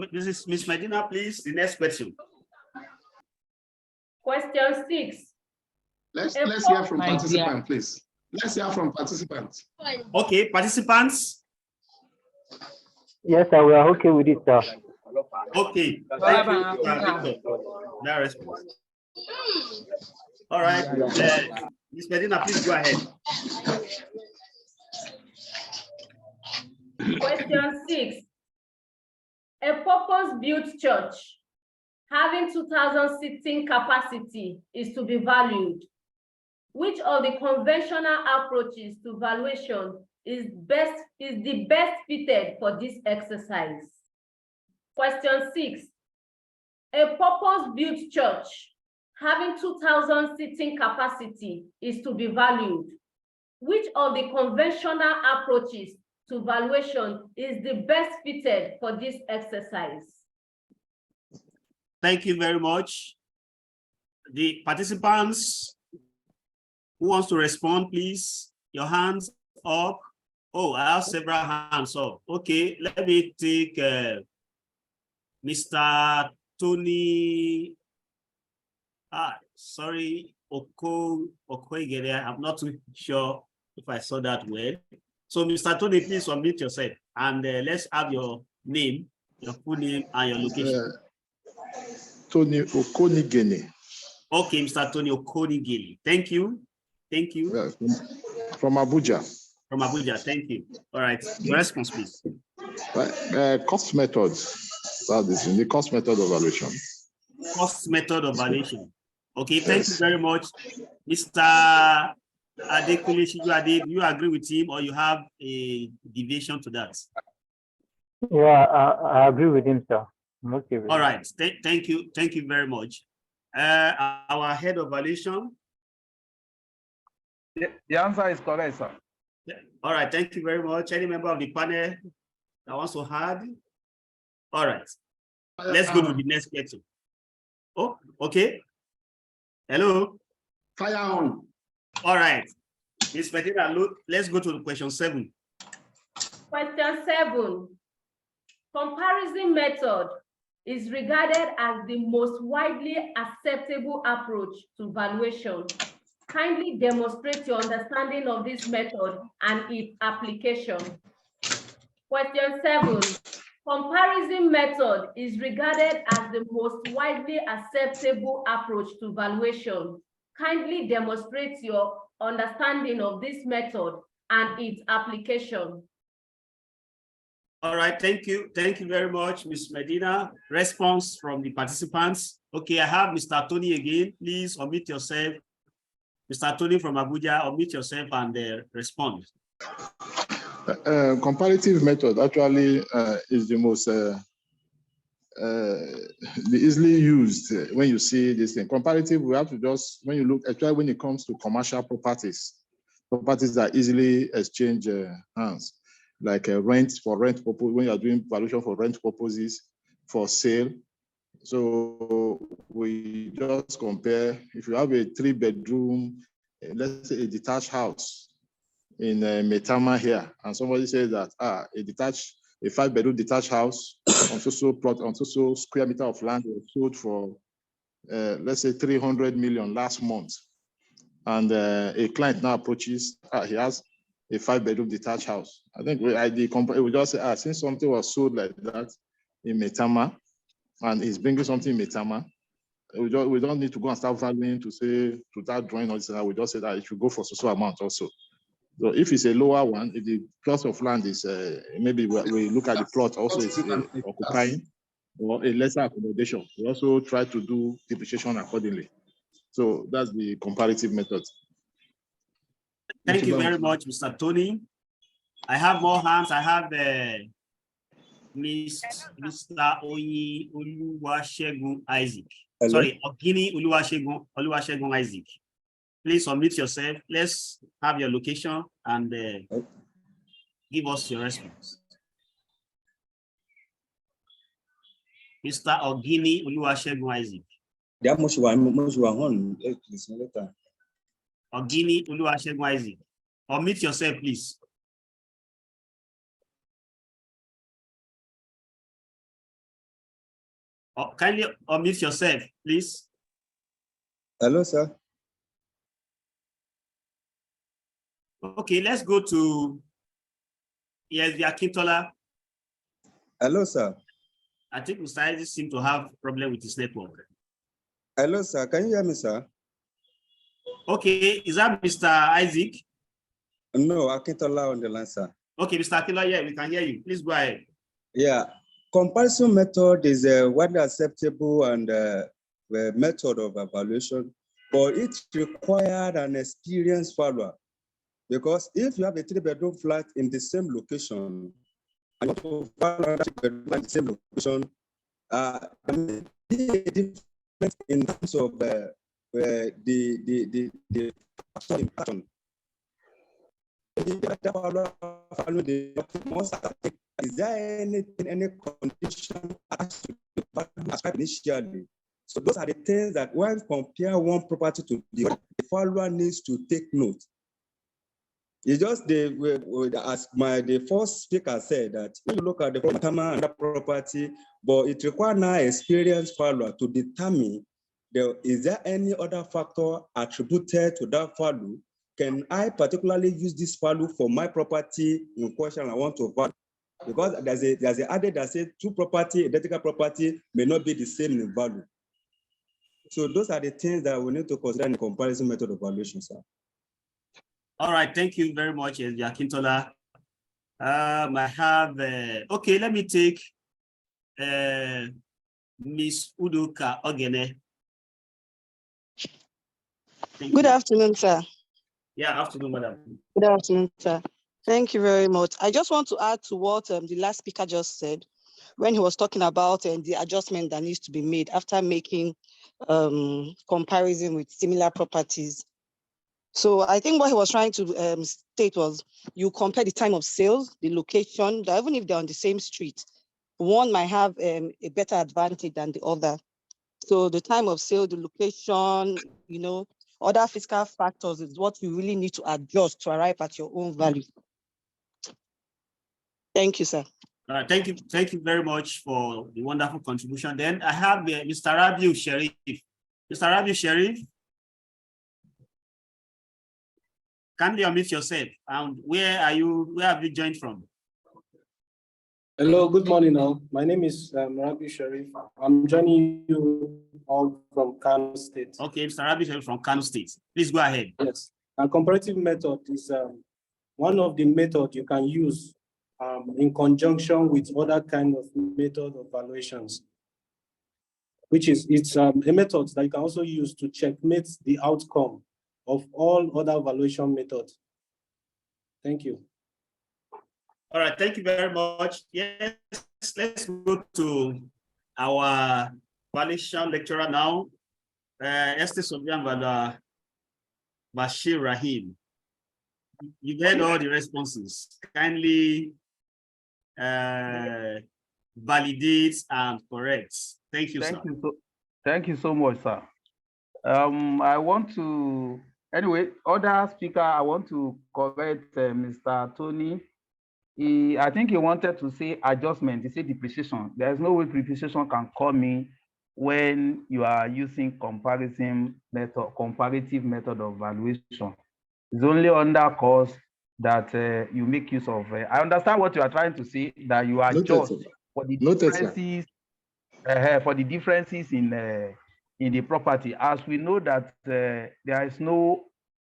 Medina, please, the next question. Question 6. Let's hear from participants, please. Let's hear from participants. Okay, participants. Yes, sir, we are okay with it, sir. Okay, thank you. That response. All right, Ms. Medina, please go ahead. Question 6. A purpose-built church having 2,000 seating capacity is to be valued. Which of the conventional approaches to valuation is the best fitted for this exercise? Question 6. A purpose-built church having 2,000 seating capacity is to be valued. Which of the conventional approaches to valuation is the best fitted for this exercise? Thank you very much. The participants who wants to respond, please, your hands up. Oh, I have several hands up. Okay, let me take Mr. Tony. Sorry, Okoigere. I'm not too sure if I saw that well. So, Mr. Tony, please unmute yourself and let's have your name, your full name, and your location. Tony Okonigene. Okay, Mr. Tony Okonigene. Thank you. Thank you. From Abuja. From Abuja, thank you. All right, your response, please. Cost methods. That is in the cost method of valuation. Cost method of valuation. Okay, thank you very much. Mr. Adekule Shijuade, do you agree with him or you have a deviation to that? Yeah, I agree with him, sir. I'm okay with All right, thank you. Thank you very much. Our head of valuation. The answer is correct, sir. Yeah. All right, thank you very much. Any member of the panel that wants to add? All right, let's go to the next question. Oh, okay. Hello. Fire on. All right, Ms. Medina, let's go to question 7. Question 7. Comparison method is regarded as the most widely acceptable approach to valuation. Kindly demonstrate your understanding of this method and its application. Question 7. Comparison method is regarded as the most widely acceptable approach to valuation. Kindly demonstrate your understanding of this method and its application. All right, thank you. Thank you very much, Ms. Medina. Response from the participants. Okay, I have Mr. Tony again. Please unmute yourself. Mr. Tony from Abuja, unmute yourself and respond. Comparative method actually is the most easily used when you see this thing. Comparative, we have to just, when you look, actually when it comes to commercial properties that easily exchange hands, like rent for rent purpose, when you are doing valuation for rent purposes, for sale. So we just compare, if you have a 3-bedroom, let's say a detached house in Metama here, and somebody says that a 5-bedroom detached house on so plot on so square meter of land was sold for let's say 300 million last month, and a client now approaches, he has a 5-bedroom detached house. I think we just say, since something was sold like that in Metama, and he's bringing something in Metama, we don't need to go and start valuing to say to that drawing or something. We just say that it should go for so amount also. So if it's a lower one, if the plot of land is maybe we look at the plot also is occupying or a lesser accommodation, we also try to do depreciation accordingly. So that's the comparative method. Thank you very much, Mr. Tony. I have more hands. I have Mr. Oyi Oluwasegun Isaac. Hello? Sorry, Ogini Oluwasegun Isaac. Please unmute yourself. Let's have your location and give us your response. Mr. Ogini Oluwasegun Isaac. Ogini Oluwasegun Isaac. Unmute yourself, please. Kindly unmute yourself, please. Hello, sir. Okay, let's go to ESV Akintola. Hello, sir. I think Mr. Isaac seems to have a problem with his network. Hello, sir. Can you hear me, sir? Okay, is that Mr. Isaac? No, Akintola on the line, sir. Okay, Mr. Akintola, yeah, we can hear you. Please go ahead. Yeah, comparison method is a widely acceptable and method of evaluation, but it required an experienced follower. Because if you have a 3-bedroom flat in the same location, and you want to follow that 3-bedroom in the same location, there may be a difference in terms of the impact. Is there any condition attached to the value ascribed initially? So those are the things that when compare one property to the other, the follower needs to take note. It's just as the first speaker said, that when you look at the property, but it requires now experienced follower to determine is there any other factor attributed to that value. Can I particularly use this value for my property in question I want to value? Because there's a added that says two property, identical property may not be the same in value. So those are the things that we need to consider in the comparison method of valuation, sir. All right, thank you very much, Akintola. I have, okay, let me take Miss Udoka Ogene. Good afternoon, sir. Yeah, afternoon, madam. Good afternoon, sir. Thank you very much. I just want to add to what the last speaker just said when he was talking about the adjustment that needs to be made after making comparison with similar properties. So I think what he was trying to state was you compare the time of sales, the location, that even if they're on the same street, one might have a better advantage than the other. So the time of sale, the location, other fiscal factors is what you really need to adjust to arrive at your own value. Thank you, sir. Thank you very much for the wonderful contribution. Then I have Mr. Rabiu Sharif. Mr. Rabiu Sharif, kindly unmute yourself. And where have you joined from? Hello, good morning all. My name is Rabiu Sharif. I'm joining you all from Kano State. Okay, Mr. Rabiu Sharif from Kano State. Please go ahead. Yes, a comparative method is one of the methods you can use in conjunction with other kind of method of valuations, which is a method that you can also use to checkmate the outcome of all other valuation methods. Thank you. All right, thank you very much. Yes, let's go to our valuation lecturer now, Esther Sobian Bashir Rahim. You've heard all the responses. Kindly validate and correct. Thank you, sir. Thank you so much, sir. I want to, anyway, other speaker, I want to correct Mr. Tony. I think he wanted to say adjustment. He said depreciation. There's no way depreciation can come in when you are using comparative method of valuation. It's only under cost that you make use of. I understand what you are trying to say, that you adjust for the differences, in the property. As we know that there is no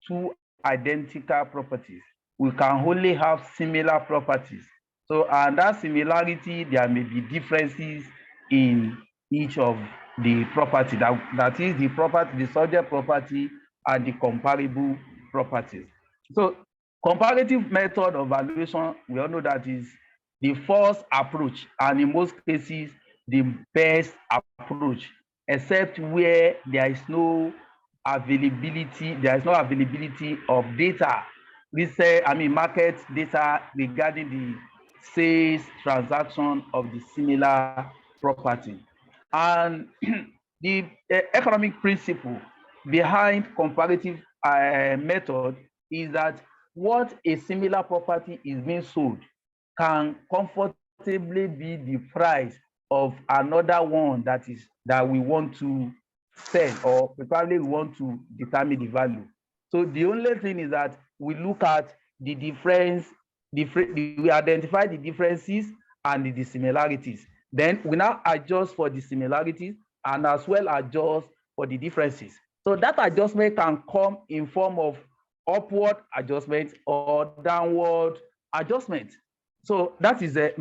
two identical properties. We can only have similar properties. So, and that similarity, there may be differences in each of the property. That is the property, the subject property, and the comparable properties. So, comparative method of valuation, we all know that is the first approach, and in most cases, the best approach, except where there is no availability of data. Market data regarding the sales transaction of the similar property. And the economic principle behind comparative method is that what a similar property is being sold can comfortably be the price of another one that we want to sell, or probably we want to determine the value. So the only thing is that we look at the difference, we identify the differences and the dissimilarities. Then we now adjust for the similarities and as well adjust for the differences. So that adjustment can come in form of upward adjustment or downward adjustment. So that is a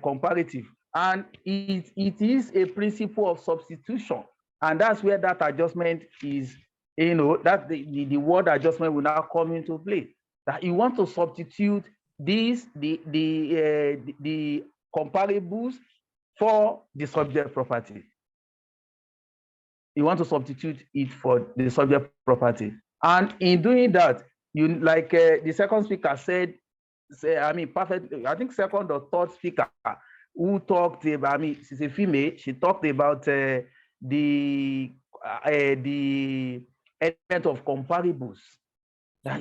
comparative, and it is a principle of substitution, and that's where that adjustment is, that the word adjustment will now come into play. That you want to substitute the comparables for the subject property. You want to substitute it for the subject property, and in doing that, you like the second speaker said. Perfect. I think second or third speaker who talked about, she's a female. She talked about the element of comparables.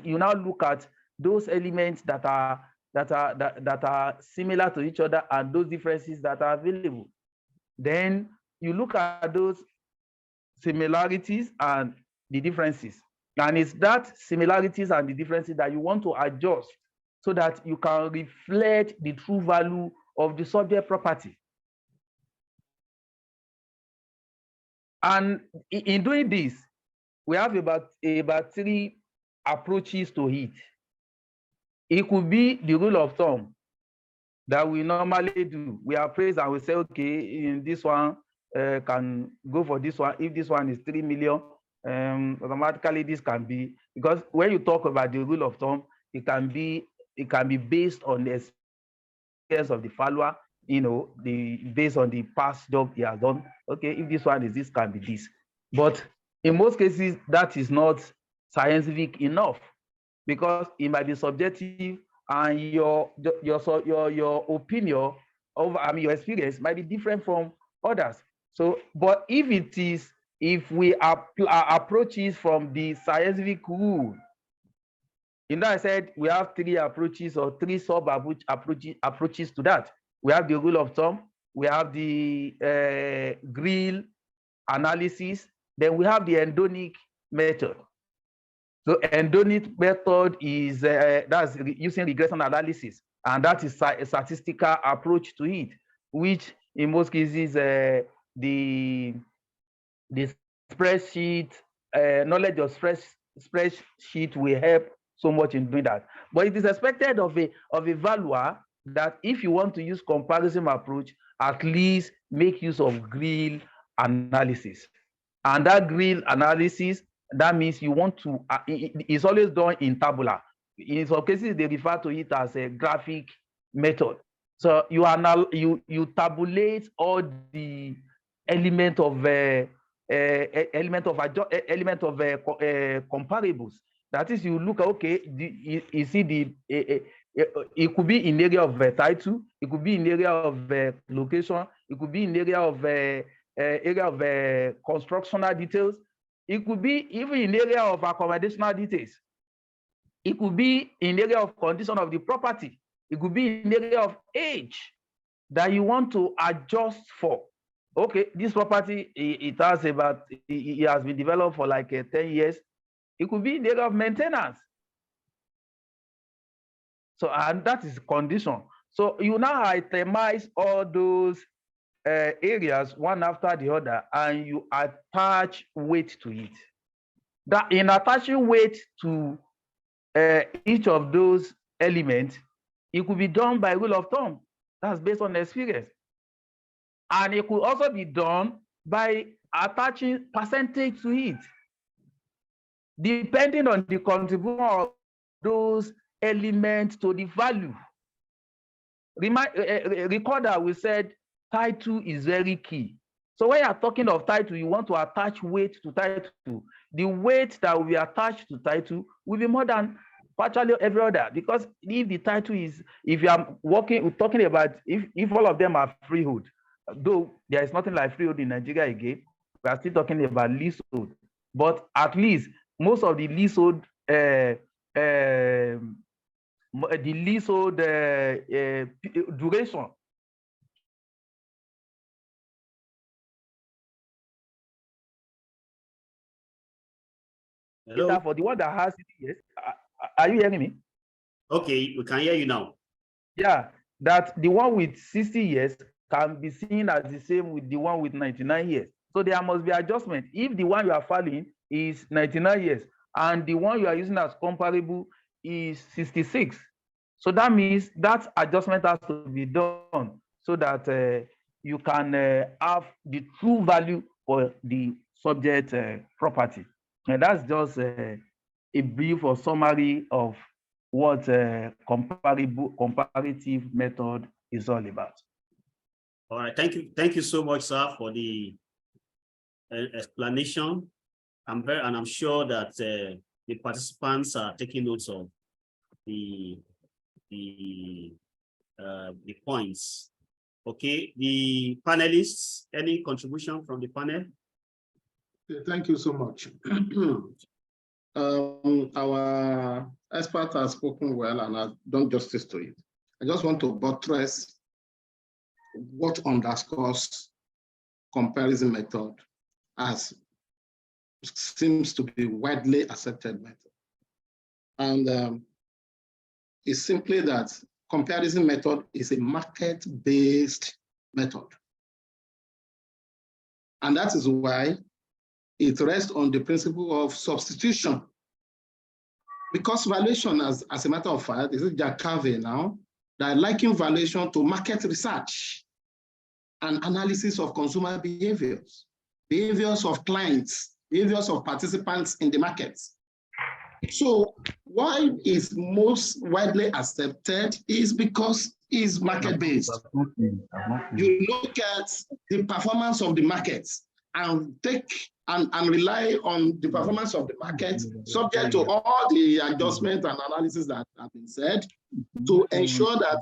You now look at those elements that are similar to each other and those differences that are available. Then you look at those similarities and the differences, and it's that similarities and the differences that you want to adjust so that you can reflect the true value of the subject property. And in doing this, we have about 3 approaches to it. It could be the rule of thumb that we normally do. We appraise and we say, okay, in this one can go for this one. If this one is 3 million, automatically this can be, because when you talk about the rule of thumb, it can be based on the experience of the follower, based on the past job he has done. Okay, if this one is this, can be this. But in most cases, that is not scientific enough, because it might be subjective, and your opinion of your experience might be different from others. So, but if we approach it from the scientific rule, I said we have 3 approaches or 3 sub approaches to that. We have the rule of thumb, we have the grill analysis, then we have the endonic method. So endonic method is that's using regression analysis, and that is a statistical approach to it, which in most cases the spreadsheet knowledge of spreadsheet will help so much in doing that. But it is expected of a valuer that if you want to use comparison approach, at least make use of grill analysis. And that grill analysis, that means you want to, it's always done in tabular. In some cases, they refer to it as a graphic method. So you tabulate all the element of comparables. That is, you look at, okay, you see it could be in area of title, it could be in area of location, it could be in area of constructional details, it could be even in area of accommodational details, it could be in area of condition of the property, it could be in area of age that you want to adjust for. Okay, this property, it has been developed for like 10 years. It could be in the area of maintenance. So, and that is condition. So you now itemize all those areas one after the other, and you attach weight to it. That in attaching weight to each of those elements, it could be done by rule of thumb. That's based on experience. And it could also be done by attaching percentage to it, depending on the contribution of those elements to the value. Recall that we said title is very key. So when you're talking of title, you want to attach weight to title. The weight that will be attached to title will be more than virtually every other, because if the title is, if you are talking about, if all of them are freehold, though there is nothing like freehold in Nigeria again, we are still talking about leasehold. But at least most of the leasehold, duration Hello? For the one that has, yes, are you hearing me? Okay, we can hear you now. Yeah, that the one with 60 years can be seen as the same with the one with 99 years. So there must be adjustment. If the one you are filing is 99 years and the one you are using as comparable is 66, so that means that adjustment has to be done so that you can have the true value for the subject property. And that's just a brief or summary of what comparative method is all about. All right, thank you so much, sir, for the explanation. I'm sure that the participants are taking notes of the points. Okay, the panelists, any contribution from the panel? Thank you so much. Our expert has spoken well and has done justice to it. I just want to buttress what underscores comparison method as seems to be widely accepted method. And it's simply that comparison method is a market-based method. And that is why it rests on the principle of substitution. Because valuation, as a matter of fact, this is Jack Carvey now, they're liking valuation to market research and analysis of consumer behaviors of clients, behaviors of participants in the markets. So why is most widely accepted is because it's market-based. You look at the performance of the markets and take and rely on the performance of the market, subject to all the adjustments and analysis that have been said, to ensure that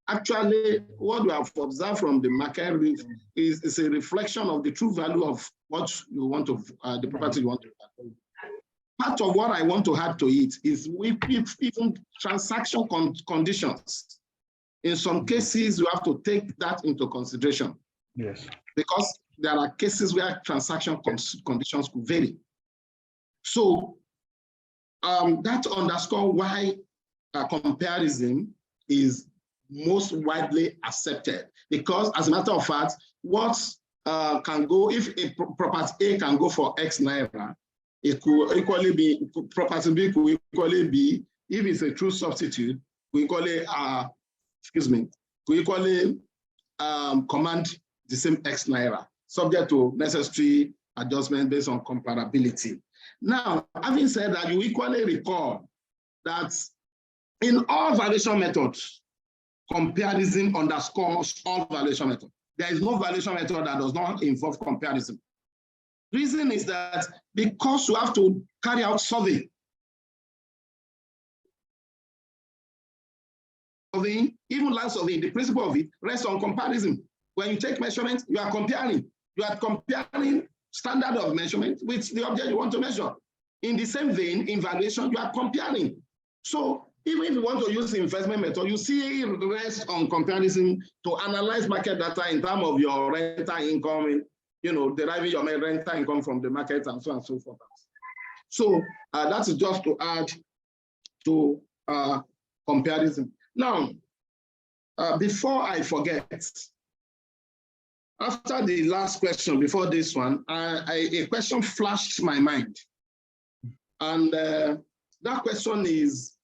actually what we have observed from the market is a reflection of the true value of what you want to, the property you want to value. Part of what I want to add to it is even transaction conditions. In some cases, you have to take that into consideration. Yes. Because there are cases where transaction conditions could vary. So that underscores why comparison is most widely accepted. Because as a matter of fact, what can go, if a property A can go for X naira, it could equally be, property B could equally be, if it's a true substitute, could equally, could equally command the same X naira, subject to necessary adjustment based on comparability. Now, having said that, you equally recall that in all valuation methods, comparison underscores all valuation methods. There is no valuation method that does not involve comparison. Reason is that because you have to carry out survey, even land survey, the principle of it rests on comparison. When you take measurements, you are comparing. You are comparing standard of measurement with the object you want to measure. In the same vein, in valuation, you are comparing. So even if you want to use the investment method, you see it rests on comparison to analyze market data in terms of your rental income, deriving your rental income from the market and so on and so forth. So that is just to add to comparison. Now, before I forget, after the last question, before this one, a question flashed my mind. And that question is,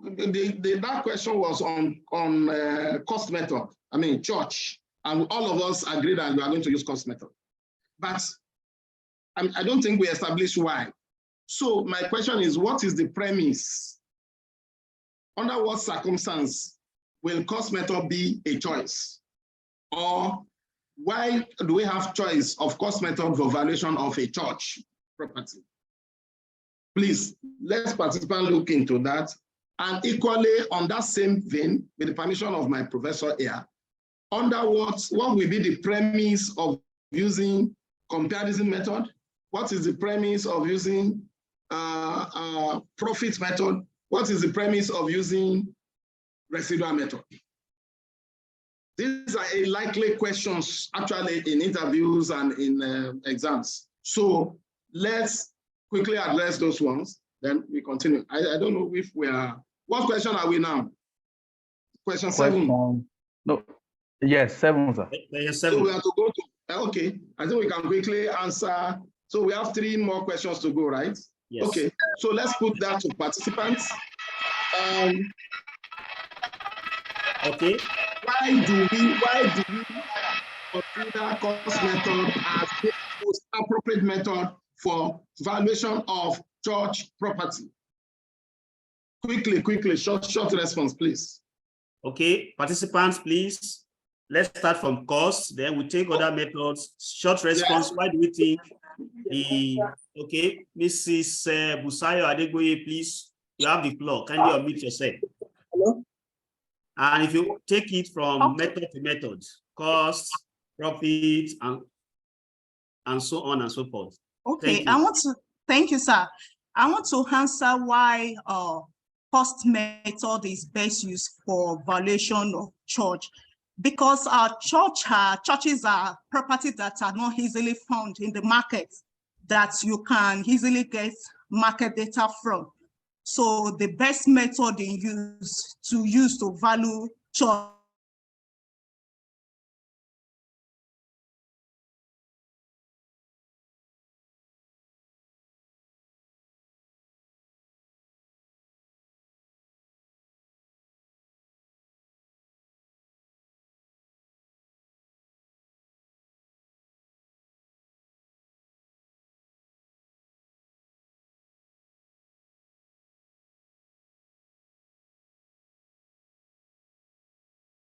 that question was on cost method, church. And all of us agree that we are going to use cost method. But I don't think we established why. So my question is, what is the premise? Under what circumstance will cost method be a choice? Or why do we have choice of cost method for valuation of a church property? Please, let participants look into that. And equally, on that same vein, with the permission of my professor here, under what will be the premise of using comparison method? What is the premise of using profit method? What is the premise of using residual method? These are likely questions actually in interviews and in exams. So let's quickly address those ones, then we continue. I don't know if we are, what question are we now? Question 7. No, yes, 7, sir. So we have to go to, okay, I think we can quickly answer. So we have 3 more questions to go, right? Yes. Okay, so let's put that to participants. Okay. Why do we consider cost method as the most appropriate method for valuation of church property? Quickly, short response, please. Okay, participants, please. Let's start from cost, then we take other methods. Short response, why do we think okay, Mrs. Busayo Adegboye, please, you have the floor. Kindly unmute yourself. Hello? And if you take it from method to method, cost, profit, and so on and so forth. Okay, thank you, sir. I want to answer why cost method is best used for valuation of church, because our churches are properties that are not easily found in the market, that you can easily get market data from. So the best method to use to value church